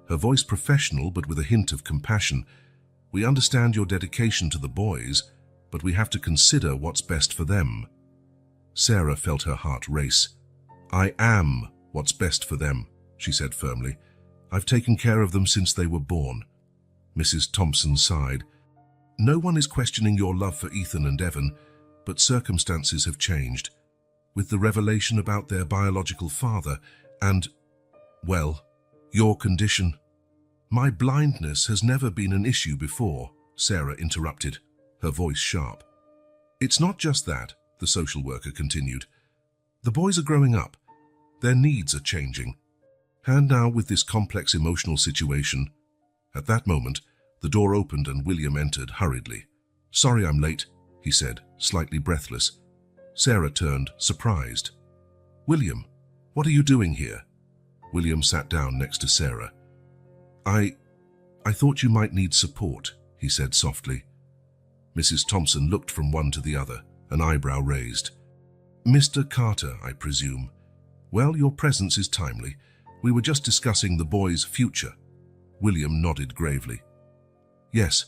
Speaker 1: her voice professional but with a hint of compassion, "we understand your dedication to the boys, but we have to consider what's best for them." Sarah felt her heart race. "I am what's best for them," she said firmly. "I've taken care of them since they were born." Mrs. Thompson sighed. "No one is questioning your love for Ethan and Evan, but circumstances have changed. With the revelation about their biological father and, well, your condition." "My blindness has never been an issue before," Sarah interrupted, her voice sharp. "It's not just that," the social worker continued. "The boys are growing up. Their needs are changing. And now with this complex emotional situation." At that moment, the door opened and William entered hurriedly. "Sorry I'm late," he said, slightly breathless. Sarah turned, surprised. "William, what are you doing here?" William sat down next to Sarah. I thought you might need support," he said softly. Mrs. Thompson looked from one to the other, an eyebrow raised. "Mr. Carter, I presume. Well, your presence is timely. We were just discussing the boy's future." William nodded gravely. Yes,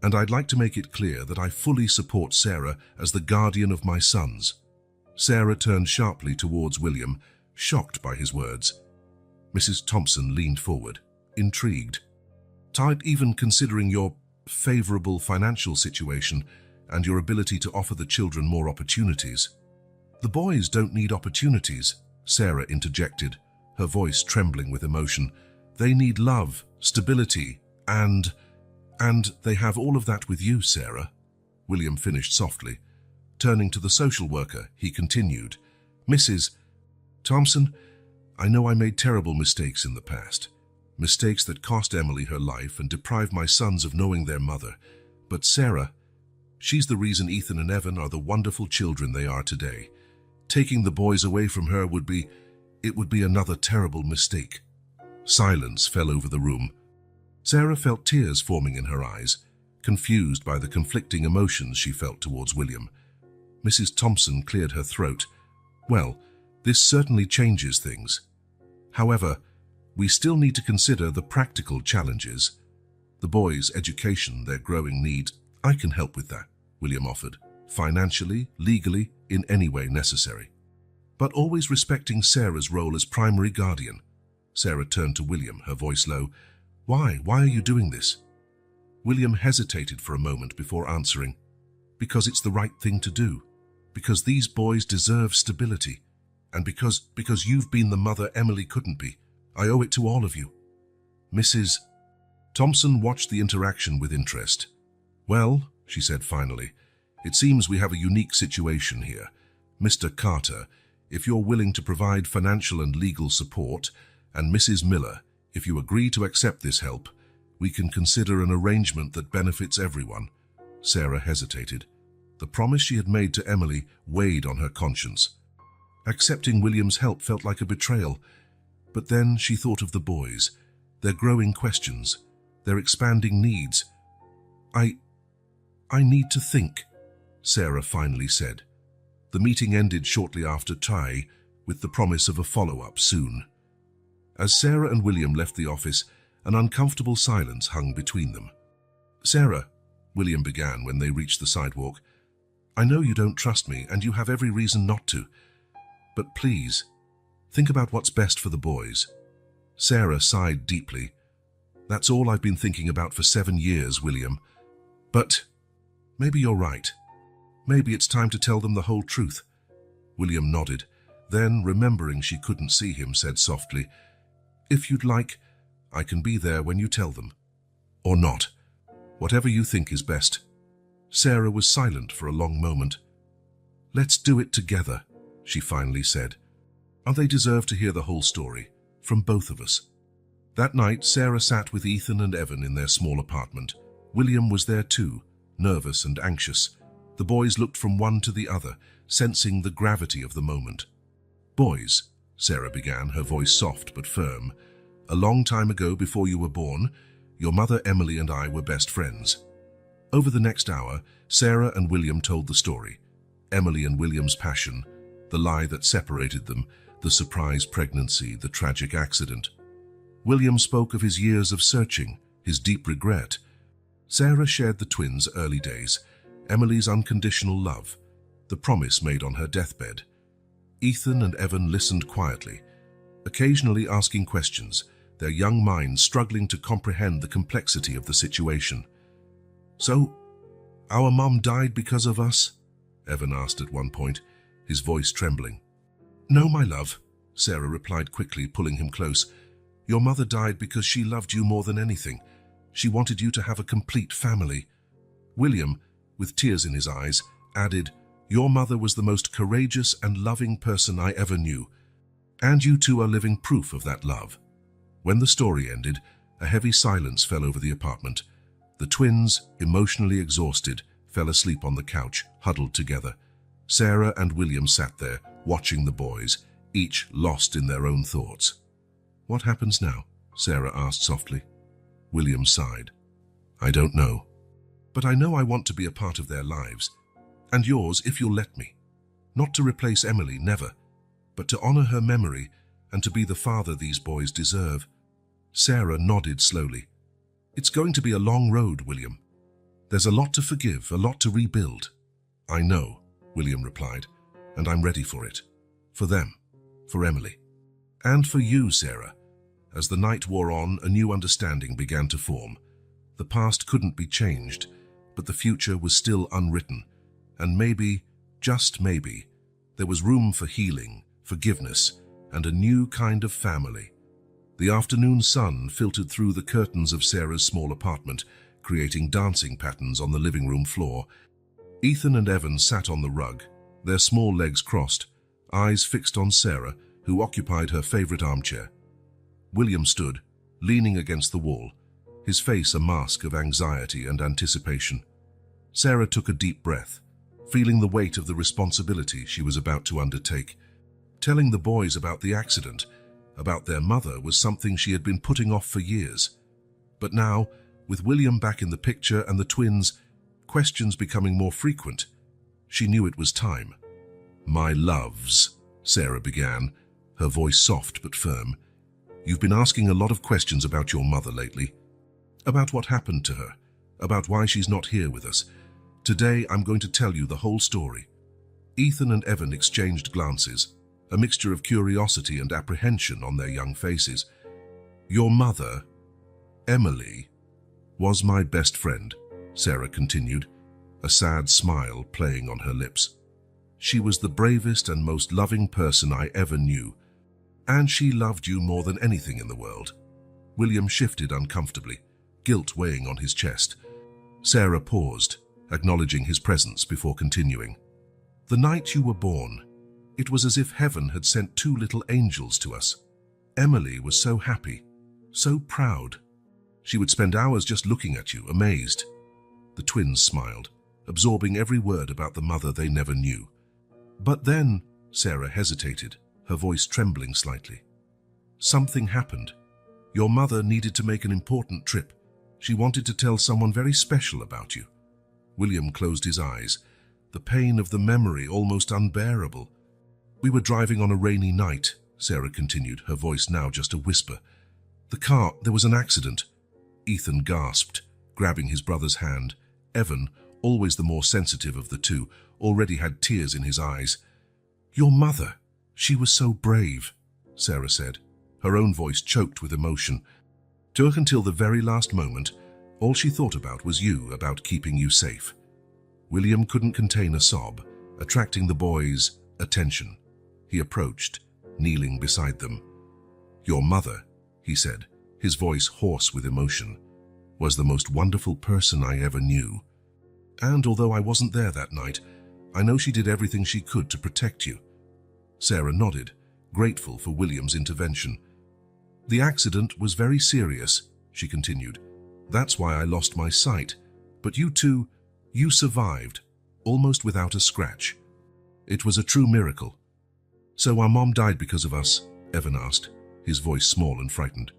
Speaker 1: and I'd like to make it clear that I fully support Sarah as the guardian of my sons. Sarah turned sharply towards William, shocked by his words. Mrs. Thompson leaned forward, intrigued. "Type, even considering your favorable financial situation and your ability to offer the children more opportunities." "The boys don't need opportunities," Sarah interjected, her voice trembling with emotion. "They need love, stability, and they have all of that with you, Sarah," William finished softly. Turning to the social worker, he continued, "Mrs. Thompson, I know I made terrible mistakes in the past. Mistakes that cost Emily her life and deprived my sons of knowing their mother. But Sarah, she's the reason Ethan and Evan are the wonderful children they are today. Taking the boys away from her would be another terrible mistake." Silence fell over the room. Sarah felt tears forming in her eyes, confused by the conflicting emotions she felt towards William. Mrs. Thompson cleared her throat. "Well, this certainly changes things. However, we still need to consider the practical challenges. The boys' education, their growing needs. I can help with that," William offered, "financially, legally, in any way necessary. But always respecting Sarah's role as primary guardian." Sarah turned to William, her voice low. Why are you doing this?" William hesitated for a moment before answering. "Because it's the right thing to do. Because these boys deserve stability. And because you've been the mother Emily couldn't be. I owe it to all of you." Mrs. Thompson watched the interaction with interest. "Well," she said finally, "it seems we have a unique situation here. Mr. Carter, if you're willing to provide financial and legal support, and Mrs. Miller, if you agree to accept this help, we can consider an arrangement that benefits everyone." Sarah hesitated. The promise she had made to Emily weighed on her conscience. Accepting William's help felt like a betrayal. But then she thought of the boys, their growing questions, their expanding needs. I need to think," Sarah finally said. The meeting ended shortly after tie, with the promise of a follow-up soon. As Sarah and William left the office, an uncomfortable silence hung between them. "Sarah," William began when they reached the sidewalk, "I know you don't trust me, and you have every reason not to. But please, think about what's best for the boys." Sarah sighed deeply. "That's all I've been thinking about for 7 years, William. But maybe you're right. Maybe it's time to tell them the whole truth." William nodded. Then, remembering she couldn't see him, said softly, "If you'd like, I can be there when you tell them. Or not. Whatever you think is best." Sarah was silent for a long moment. "Let's do it together," she finally said. "And they deserve to hear the whole story, from both of us." That night, Sarah sat with Ethan and Evan in their small apartment. William was there too, nervous and anxious. The boys looked from one to the other, sensing the gravity of the moment. "Boys," Sarah began, her voice soft but firm, "a long time ago before you were born, your mother Emily and I were best friends." Over the next hour, Sarah and William told the story. Emily and William's passion, the lie that separated them, the surprise pregnancy, the tragic accident. William spoke of his years of searching, his deep regret. Sarah shared the twins' early days, Emily's unconditional love, the promise made on her deathbed. Ethan and Evan listened quietly, occasionally asking questions, their young minds struggling to comprehend the complexity of the situation. "So, our mom died because of us?" Evan asked at one point, his voice trembling. "No, my love," Sarah replied quickly, pulling him close. "Your mother died because she loved you more than anything. She wanted you to have a complete family." William, with tears in his eyes, added, "Your mother was the most courageous and loving person I ever knew. And you two are living proof of that love." When the story ended, a heavy silence fell over the apartment. The twins, emotionally exhausted, fell asleep on the couch, huddled together. Sarah and William sat there, watching the boys, each lost in their own thoughts. "What happens now?" Sarah asked softly. William sighed. "I don't know. But I know I want to be a part of their lives. And yours, if you'll let me. Not to replace Emily, never. But to honor her memory and to be the father these boys deserve." Sarah nodded slowly. It's going to be a long road, William. There's a lot to forgive, a lot to rebuild. I know, William replied, and I'm ready for it. For them, for Emily, and for you, Sarah. As the night wore on, a new understanding began to form. The past couldn't be changed, but the future was still unwritten, and maybe, just maybe, there was room for healing, forgiveness, and a new kind of family. The afternoon sun filtered through the curtains of Sarah's small apartment, creating dancing patterns on the living room floor. Ethan and Evan sat on the rug, their small legs crossed, eyes fixed on Sarah, who occupied her favorite armchair. William stood, leaning against the wall, his face a mask of anxiety and anticipation. Sarah took a deep breath, feeling the weight of the responsibility she was about to undertake. Telling the boys about the accident, about their mother, was something she had been putting off for years. But now, with William back in the picture and the twins, questions becoming more frequent, she knew it was time. "My loves," Sarah began, her voice soft but firm, "you've been asking a lot of questions about your mother lately. About what happened to her, about why she's not here with us. Today I'm going to tell you the whole story." Ethan and Evan exchanged glances, a mixture of curiosity and apprehension on their young faces. "Your mother, Emily, was my best friend," Sarah continued, a sad smile playing on her lips. "She was the bravest and most loving person I ever knew, and she loved you more than anything in the world." William shifted uncomfortably, guilt weighing on his chest. Sarah paused, acknowledging his presence before continuing. "The night you were born, it was as if heaven had sent two little angels to us. Emily was so happy, so proud. She would spend hours just looking at you, amazed." The twins smiled, absorbing every word about the mother they never knew. "But then," Sarah hesitated, her voice trembling slightly, "something happened. Your mother needed to make an important trip. She wanted to tell someone very special about you." William closed his eyes, the pain of the memory almost unbearable. "We were driving on a rainy night," Sarah continued, her voice now just a whisper. There was an accident." Ethan gasped, grabbing his brother's hand. Evan, always the more sensitive of the two, already had tears in his eyes. "Your mother, she was so brave," Sarah said, her own voice choked with emotion. "Took until the very last moment. All she thought about was you, about keeping you safe." William couldn't contain a sob, attracting the boys' attention. He approached, kneeling beside them. "Your mother," he said, his voice hoarse with emotion, "was the most wonderful person I ever knew. And although I wasn't there that night, I know she did everything she could to protect you." Sarah nodded, grateful for William's intervention. "The accident was very serious," she continued. "That's why I lost my sight. But you two, you survived, almost without a scratch. It was a true miracle." "So our mom died because of us?" Evan asked, his voice small and frightened.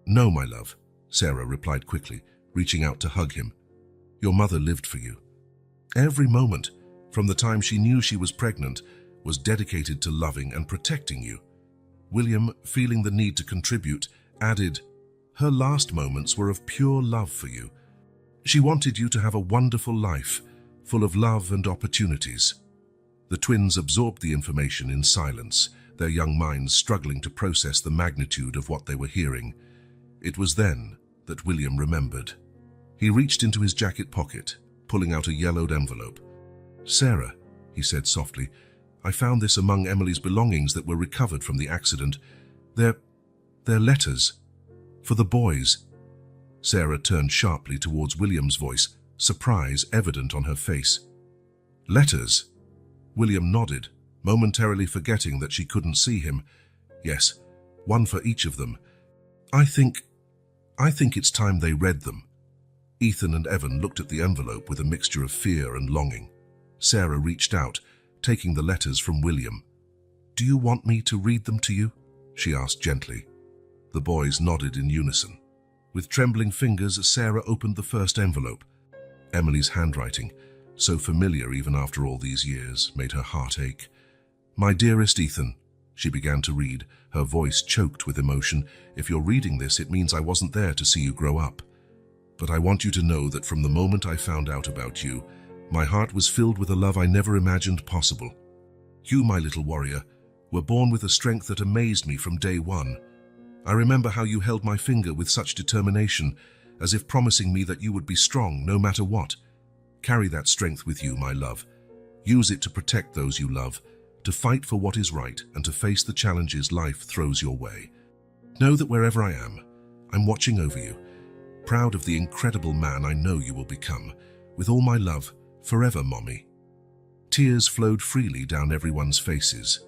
Speaker 1: "No, my love," Sarah replied quickly, reaching out to hug him. "Your mother lived for you. Every moment, from the time she knew she was pregnant, was dedicated to loving and protecting you." William, feeling the need to contribute, added, "Her last moments were of pure love for you. She wanted you to have a wonderful life, full of love and opportunities." The twins absorbed the information in silence, their young minds struggling to process the magnitude of what they were hearing. It was then that William remembered. He reached into his jacket pocket, pulling out a yellowed envelope. "Sarah," he said softly, "I found this among Emily's belongings that were recovered from the accident. They're letters. For the boys." Sarah turned sharply towards William's voice, surprise evident on her face. "Letters?" William nodded, momentarily forgetting that she couldn't see him. "Yes, one for each of them. I think it's time they read them." Ethan and Evan looked at the envelope with a mixture of fear and longing. Sarah reached out, taking the letters from William. "Do you want me to read them to you?" she asked gently. The boys nodded in unison. With trembling fingers, Sarah opened the first envelope. Emily's handwriting, so familiar even after all these years, made her heart ache. "My dearest Ethan," she began to read, her voice choked with emotion. "If you're reading this, it means I wasn't there to see you grow up. but I want you to know that from the moment I found out about you, my heart was filled with a love I never imagined possible. You, my little warrior, were born with a strength that amazed me from day one. I remember how you held my finger with such determination, as if promising me that you would be strong no matter what. Carry that strength with you, my love. Use it to protect those you love, to fight for what is right, and to face the challenges life throws your way. Know that wherever I am, I'm watching over you, proud of the incredible man I know you will become. With all my love, forever, Mommy. Tears flowed freely down everyone's faces.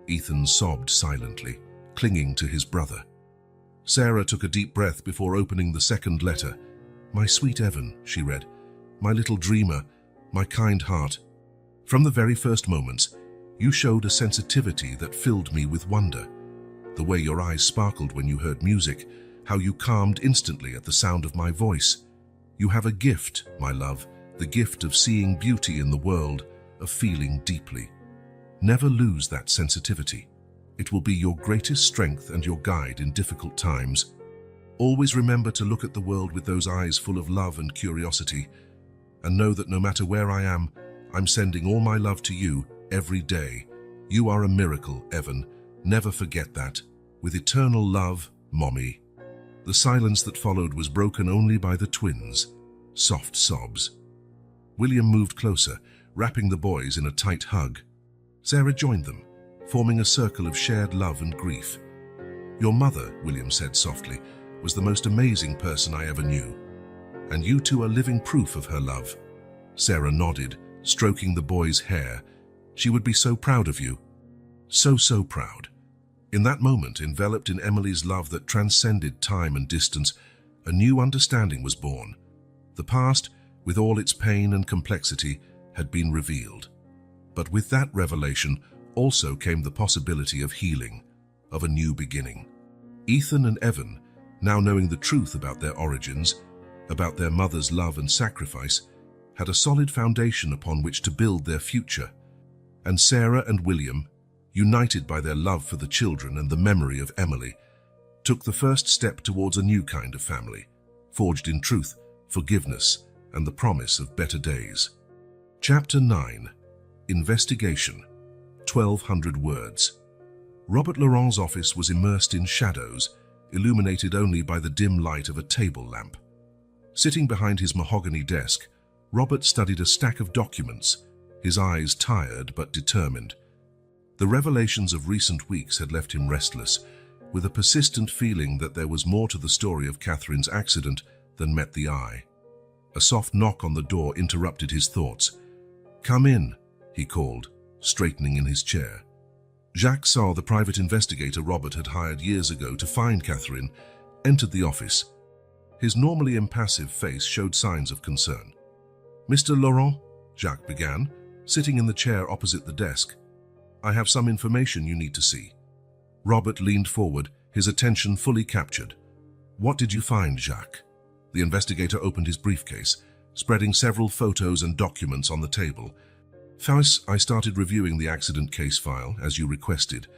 Speaker 1: Ethan sobbed silently, clinging to his brother. Sarah took a deep breath before opening the second letter. My sweet Evan, she read. My little dreamer, my kind heart. From the very first moments, you showed a sensitivity that filled me with wonder. The way your eyes sparkled when you heard music, how you calmed instantly at the sound of my voice. You have a gift, my love, the gift of seeing beauty in the world, of feeling deeply. Never lose that sensitivity. It will be your greatest strength and your guide in difficult times. Always remember to look at the world with those eyes full of love and curiosity, and know that no matter where I am, I'm sending all my love to you every day. You are a miracle, Evan. Never forget that. With eternal love, Mommy. The silence that followed was broken only by the twins' soft sobs. William moved closer, wrapping the boys in a tight hug. Sarah joined them, forming a circle of shared love and grief. Your mother, William said softly, was the most amazing person I ever knew. And you two are living proof of her love. Sarah nodded, stroking the boy's hair. She would be so proud of you. So proud. In that moment, enveloped in Emily's love that transcended time and distance, a new understanding was born. The past, with all its pain and complexity, had been revealed. But with that revelation also came the possibility of healing, of a new beginning. Ethan and Evan, now knowing the truth about their origins, about their mother's love and sacrifice, had a solid foundation upon which to build their future. And Sarah and William, united by their love for the children and the memory of Emily, took the first step towards a new kind of family, forged in truth, forgiveness, and the promise of better days. Chapter 9. Investigation. 1,200 words. Robert Laurent's office was immersed in shadows, illuminated only by the dim light of a table lamp. Sitting behind his mahogany desk, Robert studied a stack of documents, his eyes tired but determined. The revelations of recent weeks had left him restless, with a persistent feeling that there was more to the story of Catherine's accident than met the eye. A soft knock on the door interrupted his thoughts. "Come in," he called, straightening in his chair. Jacques Saw, the private investigator Robert had hired years ago to find Catherine, entered the office. His normally impassive face showed signs of concern. "Mr. Laurent," Jacques began, sitting in the chair opposite the desk, "I have some information you need to see." Robert leaned forward, his attention fully captured. "What did you find, Jacques?" The investigator opened his briefcase, spreading several photos and documents on the table. "First, I started reviewing the accident case file, as you requested.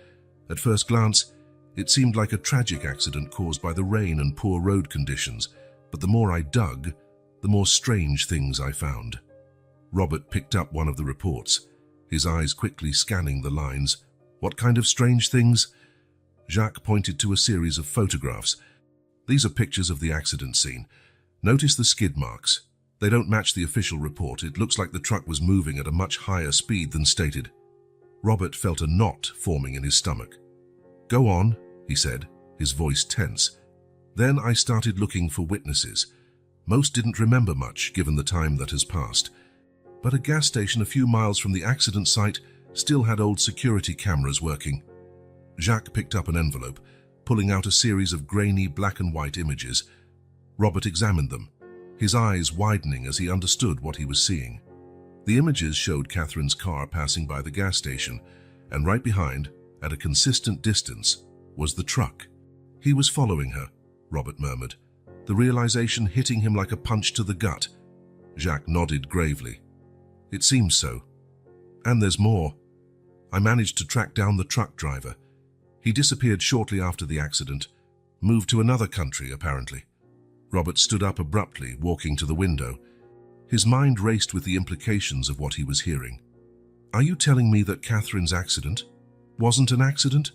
Speaker 1: At first glance, it seemed like a tragic accident caused by the rain and poor road conditions, but the more I dug, the more strange things I found." Robert picked up one of the reports, his eyes quickly scanning the lines. "What kind of strange things?" Jacques pointed to a series of photographs. "These are pictures of the accident scene. Notice the skid marks. They don't match the official report. It looks like the truck was moving at a much higher speed than stated." Robert felt a knot forming in his stomach. "Go on," he said, his voice tense. "Then I started looking for witnesses. Most didn't remember much, given the time that has passed. But a gas station a few miles from the accident site still had old security cameras working." Jacques picked up an envelope, pulling out a series of grainy black and white images. Robert examined them, his eyes widening as he understood what he was seeing. The images showed Catherine's car passing by the gas station, and right behind, at a consistent distance, was the truck. "He was following her," Robert murmured, the realization hitting him like a punch to the gut. Jacques nodded gravely. "It seems so. And there's more. I managed to track down the truck driver. He disappeared shortly after the accident, moved to another country, apparently." Robert stood up abruptly, walking to the window. His mind raced with the implications of what he was hearing. "Are you telling me that Catherine's accident wasn't an accident?"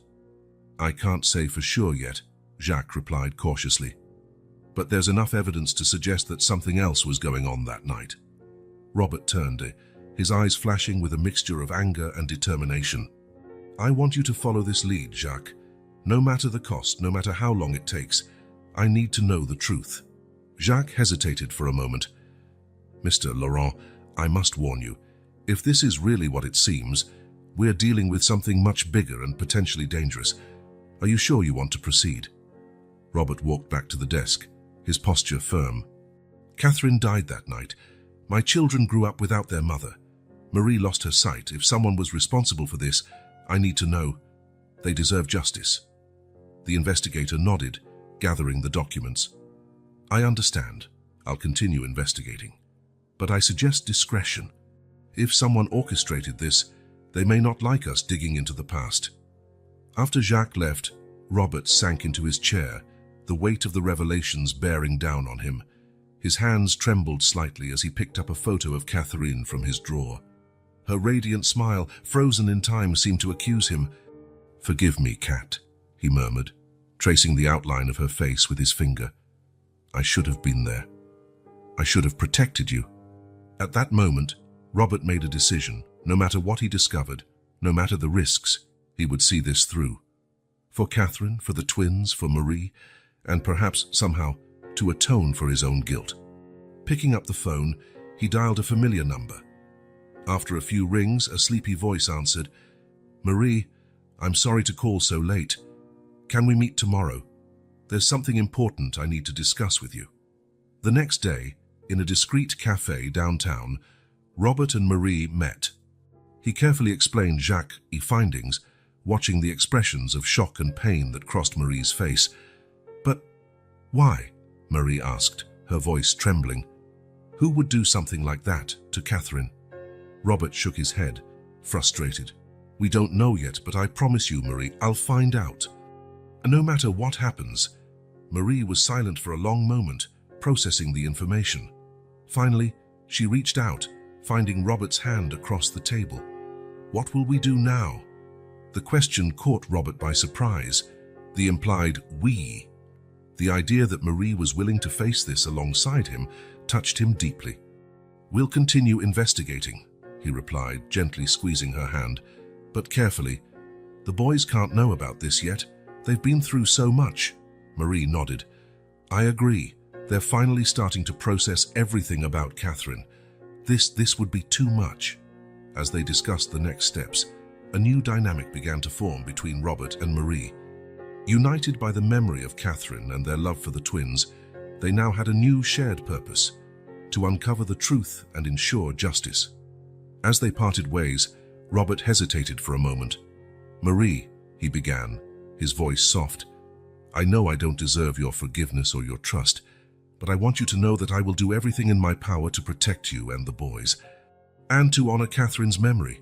Speaker 1: "I can't say for sure yet," Jacques replied cautiously. "But there's enough evidence to suggest that something else was going on that night." Robert turned, his eyes flashing with a mixture of anger and determination. "I want you to follow this lead, Jacques. No matter the cost, no matter how long it takes, I need to know the truth." Jacques hesitated for a moment. "Mr. Laurent, I must warn you, if this is really what it seems, we're dealing with something much bigger and potentially dangerous. Are you sure you want to proceed?" Robert walked back to the desk, his posture firm. "Catherine died that night. My children grew up without their mother. Marie lost her sight. If someone was responsible for this, I need to know. They deserve justice." The investigator nodded, gathering the documents. "I understand. I'll continue investigating. But I suggest discretion. If someone orchestrated this, they may not like us digging into the past." After Jacques left, Robert sank into his chair, the weight of the revelations bearing down on him. His hands trembled slightly as he picked up a photo of Catherine from his drawer. Her radiant smile, frozen in time, seemed to accuse him. "Forgive me, Cat," he murmured, tracing the outline of her face with his finger. "I should have been there. I should have protected you." At that moment, Robert made a decision. No matter what he discovered, no matter the risks, he would see this through. For Catherine, for the twins, for Marie, and perhaps somehow to atone for his own guilt. Picking up the phone, he dialed a familiar number. After a few rings, a sleepy voice answered. "Marie, I'm sorry to call so late. Can we meet tomorrow? There's something important I need to discuss with you." The next day, in a discreet cafe downtown, Robert and Marie met. He carefully explained Jacques' findings, watching the expressions of shock and pain that crossed Marie's face. "But why?" Marie asked, her voice trembling. "Who would do something like that to Catherine?" Robert shook his head, frustrated. "We don't know yet, but I promise you, Marie, I'll find out." And no matter what happens, Marie was silent for a long moment, processing the information. Finally, she reached out, finding Robert's hand across the table. "What will we do now?" The question caught Robert by surprise. The implied "we." The idea that Marie was willing to face this alongside him touched him deeply. "We'll continue investigating," he replied, gently squeezing her hand, "but carefully. The boys can't know about this yet. They've been through so much." Marie nodded. "I agree. They're finally starting to process everything about Catherine. This would be too much." As they discussed the next steps, a new dynamic began to form between Robert and Marie. United by the memory of Catherine and their love for the twins, they now had a new shared purpose: to uncover the truth and ensure justice. As they parted ways, Robert hesitated for a moment. "Marie," he began, his voice soft, "I know I don't deserve your forgiveness or your trust, but I want you to know that I will do everything in my power to protect you and the boys, and to honor Catherine's memory."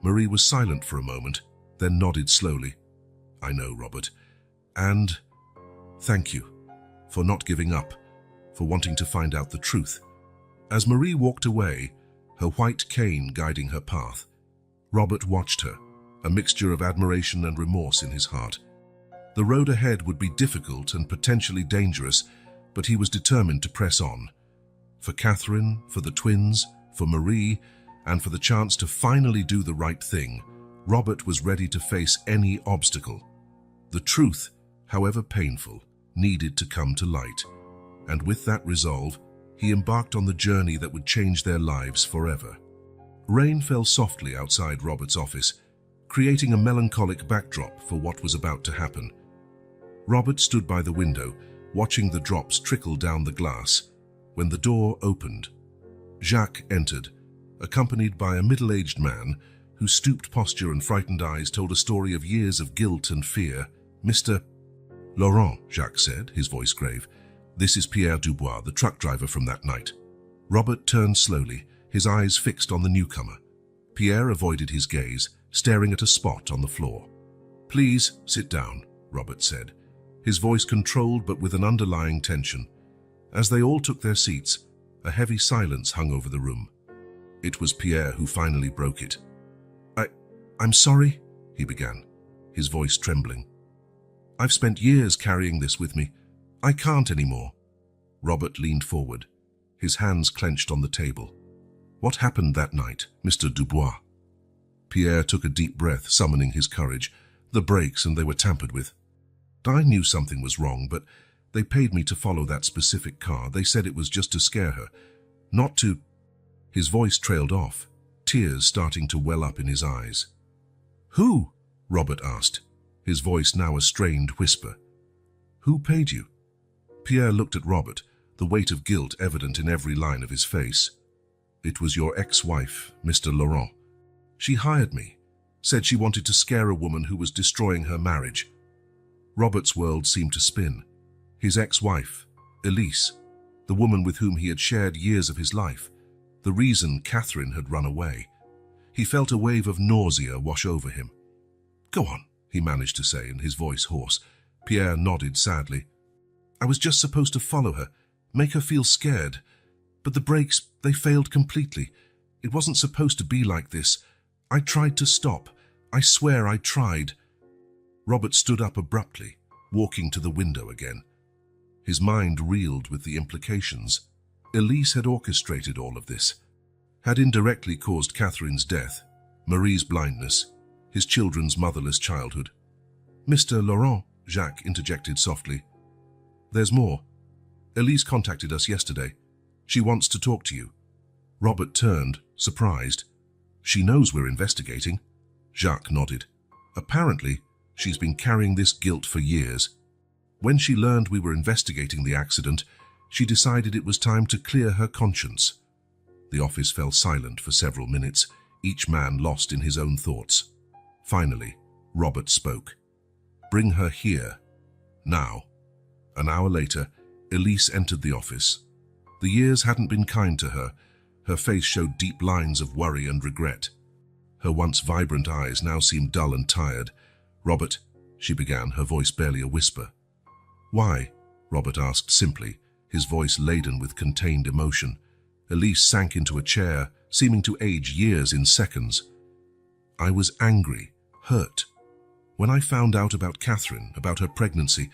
Speaker 1: Marie was silent for a moment, then nodded slowly. "I know, Robert. And thank you for not giving up, for wanting to find out the truth." As Marie walked away, her white cane guiding her path, Robert watched her, a mixture of admiration and remorse in his heart. The road ahead would be difficult and potentially dangerous, but he was determined to press on. For Catherine, for the twins, for Marie, and for the chance to finally do the right thing, Robert was ready to face any obstacle. The truth, however painful, needed to come to light, and with that resolve, he embarked on the journey that would change their lives forever. Rain fell softly outside Robert's office, creating a melancholic backdrop for what was about to happen. Robert stood by the window, watching the drops trickle down the glass, when the door opened. Jacques entered, accompanied by a middle-aged man whose stooped posture and frightened eyes told a story of years of guilt and fear. "Mr. Laurent," Jacques said, his voice grave, "this is Pierre Dubois, the truck driver from that night." Robert turned slowly, his eyes fixed on the newcomer. Pierre avoided his gaze, staring at a spot on the floor. "Please sit down," Robert said, his voice controlled but with an underlying tension. As they all took their seats, a heavy silence hung over the room. It was Pierre who finally broke it. I'm sorry, he began, his voice trembling. I've spent years carrying this with me. I can't anymore. Robert leaned forward, his hands clenched on the table. What happened that night, Mr. Dubois? Pierre took a deep breath, summoning his courage. The brakes, and they were tampered with. I knew something was wrong, but they paid me to follow that specific car. They said it was just to scare her, not to... His voice trailed off, tears starting to well up in his eyes. Who? Robert asked, his voice now a strained whisper. Who paid you? Pierre looked at Robert, the weight of guilt evident in every line of his face. It was your ex-wife, Mr. Laurent. She hired me, said she wanted to scare a woman who was destroying her marriage. Robert's world seemed to spin. His ex-wife, Elise, the woman with whom he had shared years of his life, the reason Catherine had run away. He felt a wave of nausea wash over him. Go on, he managed to say, and his voice hoarse. Pierre nodded sadly. I was just supposed to follow her, make her feel scared. But the brakes, they failed completely. It wasn't supposed to be like this. I tried to stop. I swear I tried. Robert stood up abruptly, walking to the window again. His mind reeled with the implications. Elise had orchestrated all of this, had indirectly caused Catherine's death, Marie's blindness, his children's motherless childhood. Mr. Laurent, Jacques interjected softly. There's more. Elise contacted us yesterday. She wants to talk to you. Robert turned, surprised. She knows we're investigating. Jacques nodded. Apparently, she's been carrying this guilt for years. When she learned we were investigating the accident, she decided it was time to clear her conscience. The office fell silent for several minutes, each man lost in his own thoughts. Finally, Robert spoke. Bring her here. Now. An hour later, Elise entered the office. The years hadn't been kind to her. Her face showed deep lines of worry and regret. Her once vibrant eyes now seemed dull and tired. Robert, she began, her voice barely a whisper. Why? Robert asked simply, his voice laden with contained emotion. Elise sank into a chair, seeming to age years in seconds. I was angry, hurt. When I found out about Catherine, about her pregnancy,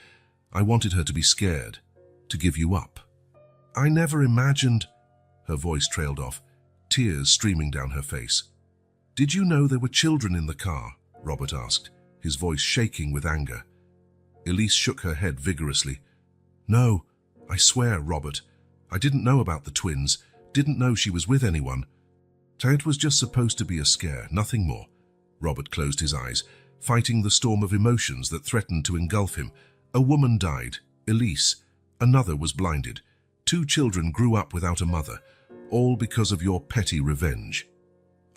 Speaker 1: I wanted her to be scared, to give you up. I never imagined... Her voice trailed off, tears streaming down her face. Did you know there were children in the car? Robert asked, his voice shaking with anger. Elise shook her head vigorously. No, I swear, Robert. I didn't know about the twins, didn't know she was with anyone. It was just supposed to be a scare, nothing more. Robert closed his eyes, fighting the storm of emotions that threatened to engulf him. A woman died, Elise. Another was blinded. 2 children grew up without a mother, all because of your petty revenge.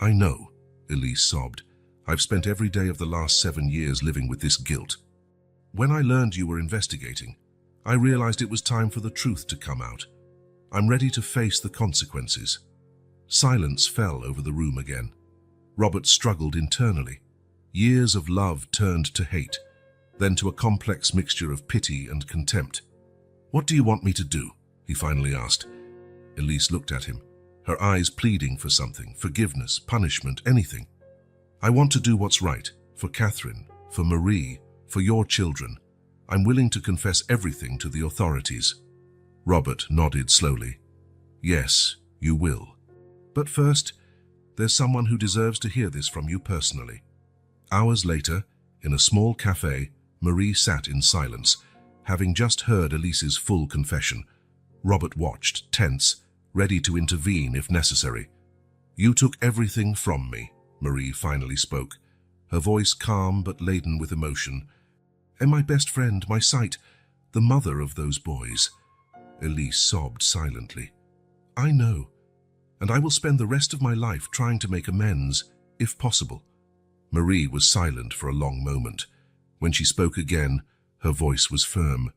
Speaker 1: I know, Elise sobbed. I've spent every day of the last 7 years living with this guilt. When I learned you were investigating, I realized it was time for the truth to come out. I'm ready to face the consequences. Silence fell over the room again. Robert struggled internally. Years of love turned to hate, then to a complex mixture of pity and contempt. What do you want me to do? He finally asked. Elise looked at him, her eyes pleading for something, forgiveness, punishment, anything. I want to do what's right, for Catherine, for Marie, for your children. I'm willing to confess everything to the authorities. Robert nodded slowly. Yes, you will. But first, there's someone who deserves to hear this from you personally. Hours later, in a small cafe, Marie sat in silence, having just heard Elise's full confession. Robert watched, tense, ready to intervene if necessary. You took everything from me, Marie finally spoke, her voice calm but laden with emotion. And my best friend, my sight, the mother of those boys. Elise sobbed silently. I know, and I will spend the rest of my life trying to make amends, if possible. Marie was silent for a long moment. When she spoke again, her voice was firm.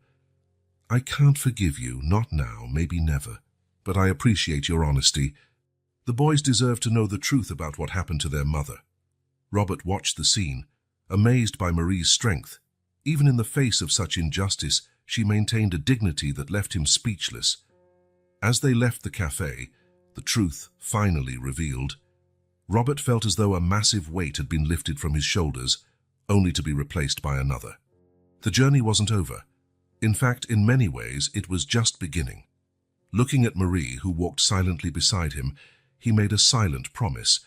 Speaker 1: I can't forgive you, not now, maybe never, but I appreciate your honesty. The boys deserve to know the truth about what happened to their mother. Robert watched the scene, amazed by Marie's strength. Even in the face of such injustice, she maintained a dignity that left him speechless. As they left the cafe, the truth finally revealed. Robert felt as though a massive weight had been lifted from his shoulders, only to be replaced by another. The journey wasn't over. In fact, in many ways, it was just beginning. Looking at Marie, who walked silently beside him, he made a silent promise.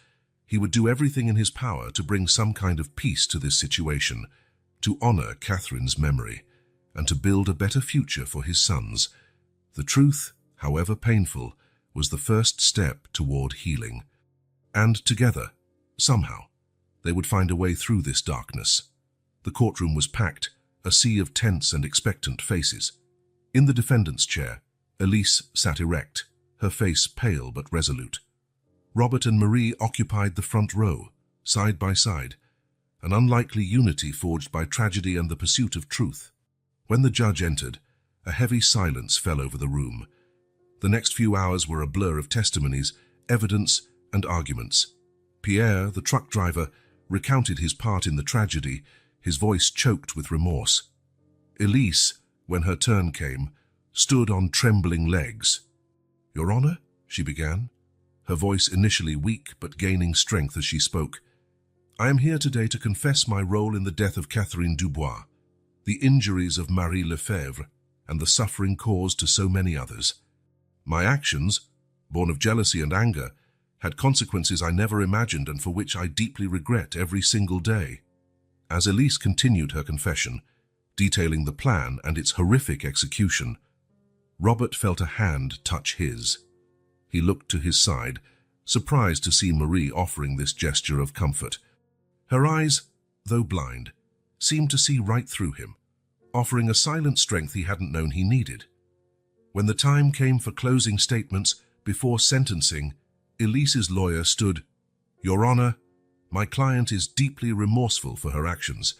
Speaker 1: He would do everything in his power to bring some kind of peace to this situation, to honor Catherine's memory, and to build a better future for his sons. The truth, however painful, was the first step toward healing. And together, somehow, they would find a way through this darkness. The courtroom was packed, a sea of tense and expectant faces. In the defendant's chair, Elise sat erect, her face pale but resolute. Robert and Marie occupied the front row, side by side, an unlikely unity forged by tragedy and the pursuit of truth. When the judge entered, a heavy silence fell over the room. The next few hours were a blur of testimonies, evidence, and arguments. Pierre, the truck driver, recounted his part in the tragedy, his voice choked with remorse. Elise, when her turn came, stood on trembling legs. "Your Honor," she began, her voice initially weak but gaining strength as she spoke, "I am here today to confess my role in the death of Catherine Dubois, the injuries of Marie Lefebvre, and the suffering caused to so many others. My actions, born of jealousy and anger, had consequences I never imagined and for which I deeply regret every single day." As Elise continued her confession, detailing the plan and its horrific execution, Robert felt a hand touch his. He looked to his side, surprised to see Marie offering this gesture of comfort. Her eyes, though blind, seemed to see right through him, offering a silent strength he hadn't known he needed. When the time came for closing statements before sentencing, Elise's lawyer stood. "Your Honor, my client is deeply remorseful for her actions.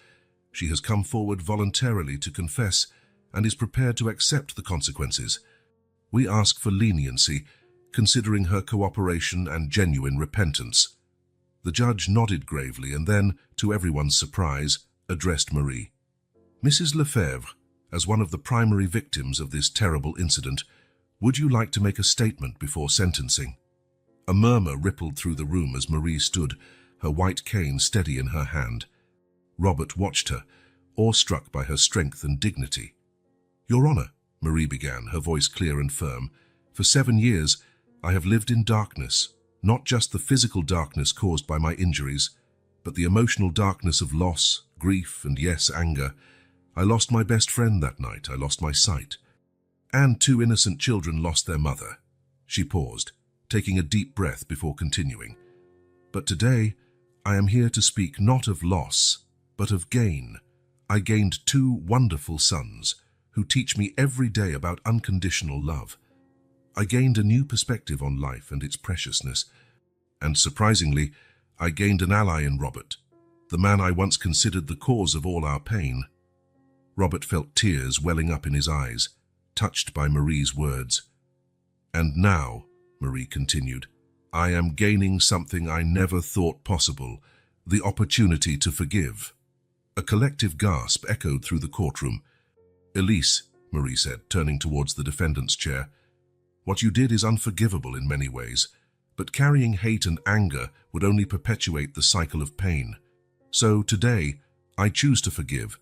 Speaker 1: She has come forward voluntarily to confess and is prepared to accept the consequences. We ask for leniency, considering her cooperation and genuine repentance." The judge nodded gravely and then, to everyone's surprise, addressed Marie. "Mrs. Lefebvre, as one of the primary victims of this terrible incident, would you like to make a statement before sentencing?" A murmur rippled through the room as Marie stood, her white cane steady in her hand. Robert watched her, awestruck by her strength and dignity. "Your Honor," Marie began, her voice clear and firm, "for 7 years I have lived in darkness, not just the physical darkness caused by my injuries, but the emotional darkness of loss, grief, and yes, anger. I lost my best friend that night, I lost my sight. And 2 innocent children lost their mother." She paused, taking a deep breath before continuing. "But today, I am here to speak not of loss, but of gain. I gained 2 wonderful sons, who teach me every day about unconditional love. I gained a new perspective on life and its preciousness. And surprisingly, I gained an ally in Robert, the man I once considered the cause of all our pain." Robert felt tears welling up in his eyes, touched by Marie's words. "And now," Marie continued, "I am gaining something I never thought possible, the opportunity to forgive." A collective gasp echoed through the courtroom. "Elise," Marie said, turning towards the defendant's chair, "what you did is unforgivable in many ways, but carrying hate and anger would only perpetuate the cycle of pain. So today, I choose to forgive,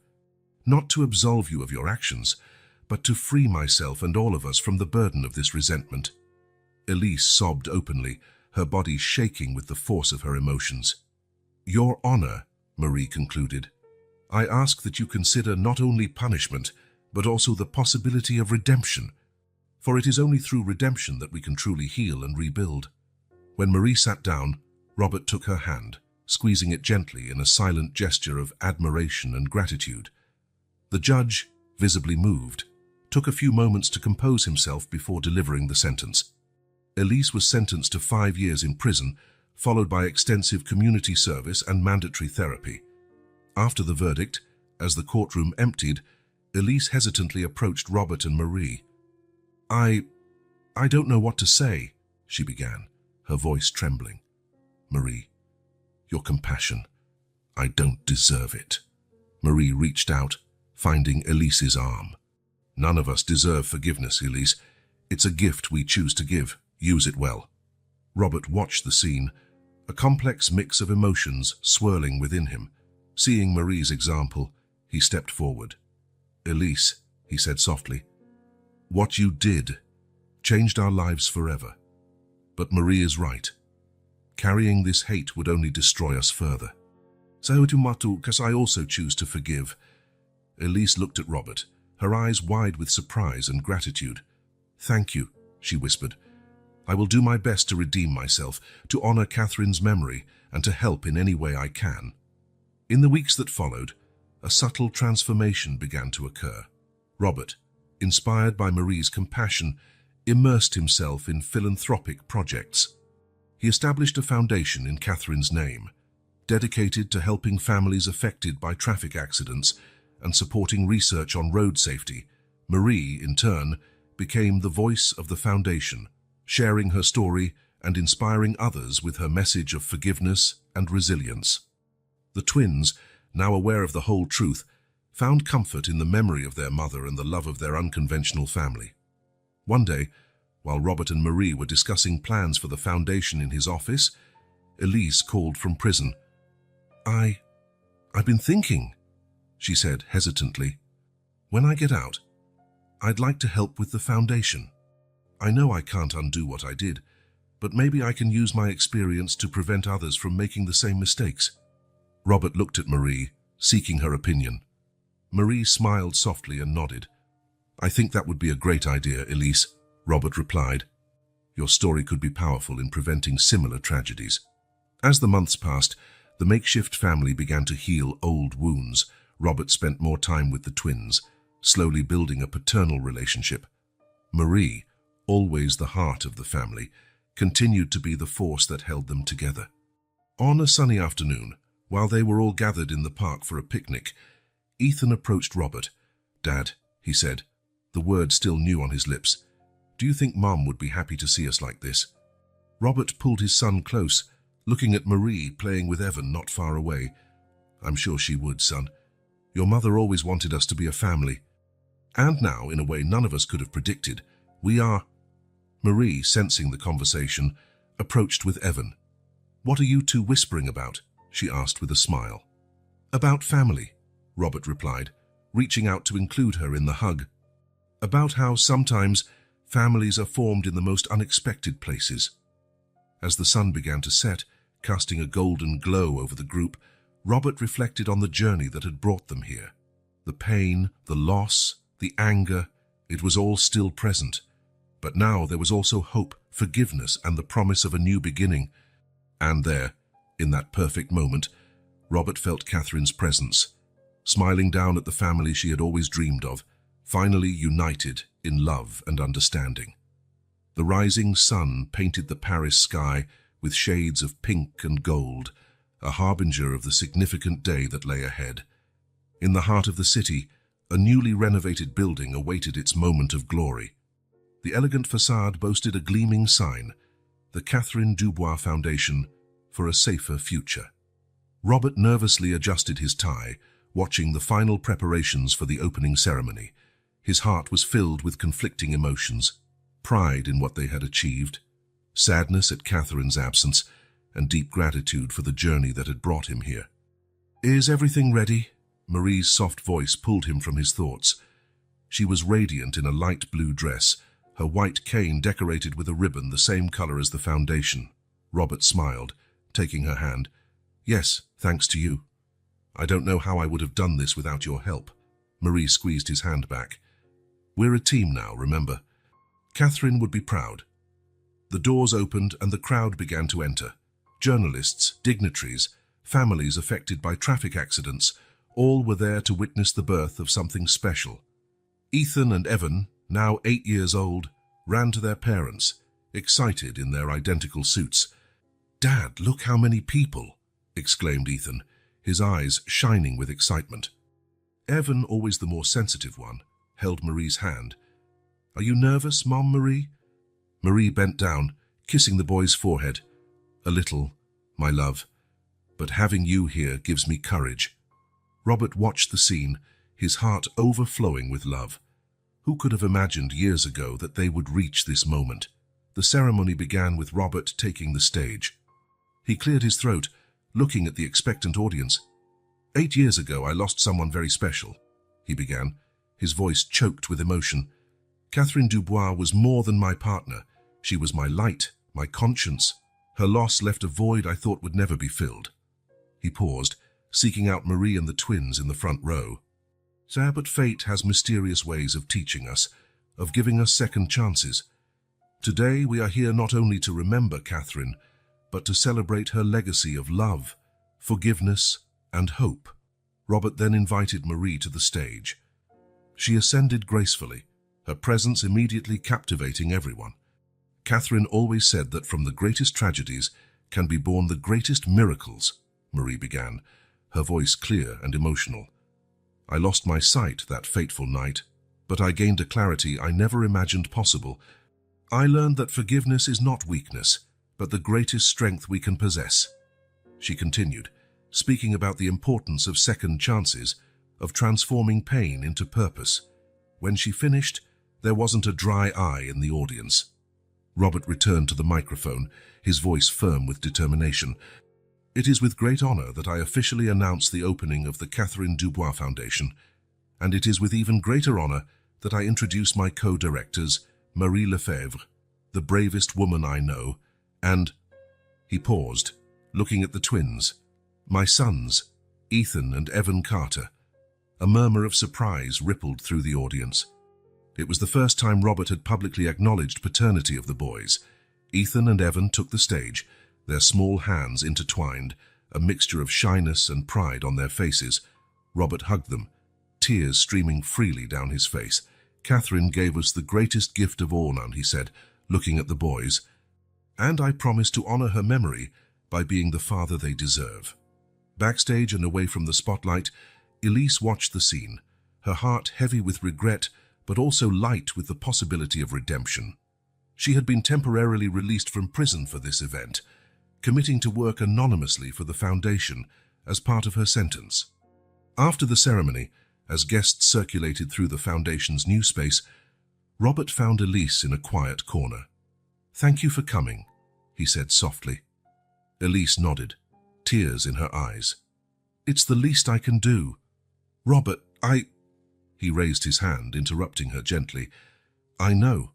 Speaker 1: not to absolve you of your actions, but to free myself and all of us from the burden of this resentment." Elise sobbed openly, her body shaking with the force of her emotions. "Your Honor," Marie concluded, "I ask that you consider not only punishment, but also the possibility of redemption. For it is only through redemption that we can truly heal and rebuild." When Marie sat down, Robert took her hand, squeezing it gently in a silent gesture of admiration and gratitude. The judge, visibly moved, took a few moments to compose himself before delivering the sentence. Elise was sentenced to 5 years in prison, followed by extensive community service and mandatory therapy. After the verdict, as the courtroom emptied, Elise hesitantly approached Robert and Marie. I don't know what to say," she began, her voice trembling. "Marie, your compassion, I don't deserve it." Marie reached out, finding Elise's arm. "None of us deserve forgiveness, Elise. It's a gift we choose to give. Use it well. Robert watched the scene, a complex mix of emotions swirling within him. Seeing Marie's example, he stepped forward. "Elise," he said softly, "what you did changed our lives forever. But Marie is right. Carrying this hate would only destroy us further. Because I also choose to forgive." Elise looked at Robert, her eyes wide with surprise and gratitude. "Thank you," she whispered. "I will do my best to redeem myself, to honor Catherine's memory, and to help in any way I can." In the weeks that followed, a subtle transformation began to occur. Robert, inspired by Marie's compassion, immersed himself in philanthropic projects. He established a foundation in Catherine's name, dedicated to helping families affected by traffic accidents and supporting research on road safety. Marie, in turn, became the voice of the foundation, sharing her story and inspiring others with her message of forgiveness and resilience. The twins, now aware of the whole truth, found comfort in the memory of their mother and the love of their unconventional family. One day, while Robert and Marie were discussing plans for the foundation in his office, Elise called from prison. I've been thinking," she said hesitantly. "When I get out, I'd like to help with the foundation. I know I can't undo what I did, but maybe I can use my experience to prevent others from making the same mistakes." Robert looked at Marie, seeking her opinion. Marie smiled softly and nodded. "I think that would be a great idea, Elise," Robert replied. "Your story could be powerful in preventing similar tragedies." As the months passed, the makeshift family began to heal old wounds. Robert spent more time with the twins, slowly building a paternal relationship. Marie, always the heart of the family, continued to be the force that held them together. On a sunny afternoon, while they were all gathered in the park for a picnic, Ethan approached Robert. "Dad," he said, the word still new on his lips, "do you think Mom would be happy to see us like this?" Robert pulled his son close, looking at Marie playing with Evan not far away. "I'm sure she would, son. Your mother always wanted us to be a family. And now, in a way none of us could have predicted, we are." Marie, sensing the conversation, approached with Evan. "What are you two whispering about?" she asked with a smile. "About family," Robert replied, reaching out to include her in the hug. "About how sometimes families are formed in the most unexpected places." As the sun began to set, casting a golden glow over the group, Robert reflected on the journey that had brought them here. The pain, the loss, the anger, it was all still present. But now there was also hope, forgiveness, and the promise of a new beginning. And there, in that perfect moment, Robert felt Catherine's presence, smiling down at the family she had always dreamed of, finally united in love and understanding. The rising sun painted the Paris sky with shades of pink and gold, a harbinger of the significant day that lay ahead. In the heart of the city, a newly renovated building awaited its moment of glory. The elegant facade boasted a gleaming sign, the Catherine Dubois Foundation for a Safer Future. Robert nervously adjusted his tie, watching the final preparations for the opening ceremony. His heart was filled with conflicting emotions, pride in what they had achieved, sadness at Catherine's absence, and deep gratitude for the journey that had brought him here. "Is everything ready?" Marie's soft voice pulled him from his thoughts. She was radiant in a light blue dress, her white cane decorated with a ribbon the same color as the foundation. Robert smiled, taking her hand. "Yes, thanks to you. I don't know how I would have done this without your help." Marie squeezed his hand back. "We're a team now, remember? Catherine would be proud." The doors opened and the crowd began to enter. Journalists, dignitaries, families affected by traffic accidents, all were there to witness the birth of something special. Ethan and Evan, now 8 years old, ran to their parents, excited in their identical suits. "Dad, look how many people!" exclaimed Ethan, his eyes shining with excitement. Evan, always the more sensitive one, held Marie's hand. "Are you nervous, Mom, Marie?" Marie bent down, kissing the boy's forehead. "A little, my love, but having you here gives me courage." Robert watched the scene, his heart overflowing with love. Who could have imagined years ago that they would reach this moment? The ceremony began with Robert taking the stage. He cleared his throat, looking at the expectant audience. 8 years ago, I lost someone very special, he began, his voice choked with emotion. Catherine Dubois was more than my partner. She was my light, my conscience. Her loss left a void I thought would never be filled. He paused, seeking out Marie and the twins in the front row. Sir, but fate has mysterious ways of teaching us, of giving us second chances. Today we are here not only to remember Catherine, but to celebrate her legacy of love, forgiveness, and hope. Robert then invited Marie to the stage. She ascended gracefully, her presence immediately captivating everyone. Catherine always said that from the greatest tragedies can be born the greatest miracles, Marie began, her voice clear and emotional. I lost my sight that fateful night, but I gained a clarity I never imagined possible. I learned that forgiveness is not weakness, but the greatest strength we can possess. She continued, speaking about the importance of second chances, of transforming pain into purpose. When she finished, there wasn't a dry eye in the audience. Robert returned to the microphone, his voice firm with determination. It is with great honor that I officially announce the opening of the Catherine Dubois Foundation, and it is with even greater honor that I introduce my co-directors, Marie Lefebvre, the bravest woman I know, and... He paused, looking at the twins, my sons, Ethan and Evan Carter. A murmur of surprise rippled through the audience. It was the first time Robert had publicly acknowledged paternity of the boys. Ethan and Evan took the stage, their small hands intertwined, a mixture of shyness and pride on their faces. Robert hugged them, tears streaming freely down his face. Catherine gave us the greatest gift of all, Nan, he said, looking at the boys. And I promise to honor her memory by being the father they deserve. Backstage and away from the spotlight, Elise watched the scene, her heart heavy with regret, but also light with the possibility of redemption. She had been temporarily released from prison for this event, committing to work anonymously for the foundation as part of her sentence. After the ceremony, as guests circulated through the foundation's new space, Robert found Elise in a quiet corner. "Thank you for coming," he said softly. Elise nodded, tears in her eyes. "It's the least I can do. Robert, He raised his hand, interrupting her gently. "I know.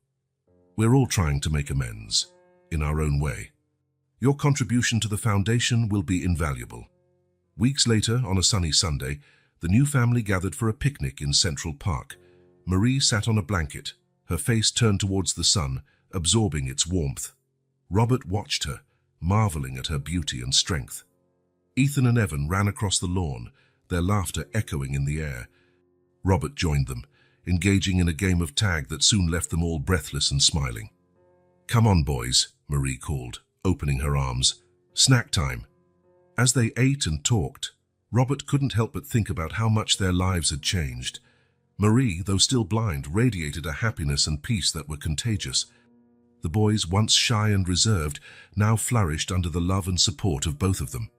Speaker 1: We're all trying to make amends, in our own way. Your contribution to the foundation will be invaluable." Weeks later, on a sunny Sunday, the new family gathered for a picnic in Central Park. Marie sat on a blanket, her face turned towards the sun, absorbing its warmth. Robert watched her, marveling at her beauty and strength. Ethan and Evan ran across the lawn, their laughter echoing in the air. Robert joined them, engaging in a game of tag that soon left them all breathless and smiling. "Come on, boys," Marie called, opening her arms. "Snack time." As they ate and talked, Robert couldn't help but think about how much their lives had changed. Marie, though still blind, radiated a happiness and peace that were contagious. The boys, once shy and reserved, now flourished under the love and support of both of them.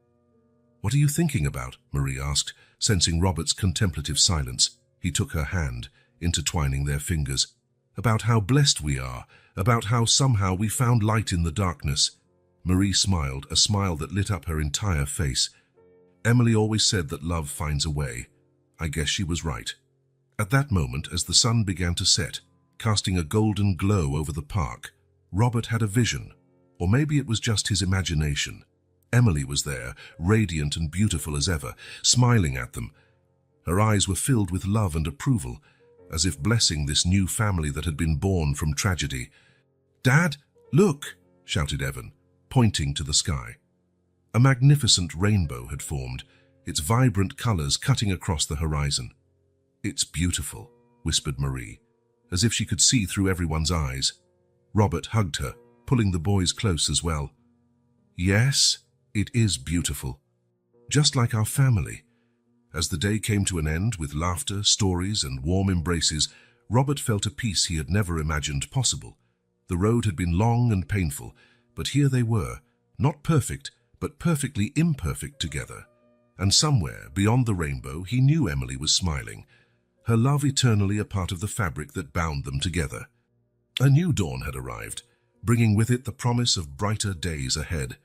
Speaker 1: "What are you thinking about?" Marie asked, sensing Robert's contemplative silence. He took her hand, intertwining their fingers. "About how blessed we are, about how somehow we found light in the darkness." Marie smiled, a smile that lit up her entire face. "Emily always said that love finds a way. I guess she was right." At that moment, as the sun began to set, casting a golden glow over the park, Robert had a vision, or maybe it was just his imagination. Emily was there, radiant and beautiful as ever, smiling at them. Her eyes were filled with love and approval, as if blessing this new family that had been born from tragedy. "Dad, look!" shouted Evan, pointing to the sky. A magnificent rainbow had formed, its vibrant colors cutting across the horizon. "It's beautiful," whispered Marie, as if she could see through everyone's eyes. Robert hugged her, pulling the boys close as well. "Yes, it is beautiful. Just like our family." As the day came to an end with laughter, stories, and warm embraces, Robert felt a peace he had never imagined possible. The road had been long and painful, but here they were, not perfect, but perfectly imperfect together. And somewhere, beyond the rainbow, he knew Emily was smiling. her love eternally a part of the fabric that bound them together. A new dawn had arrived, bringing with it the promise of brighter days ahead.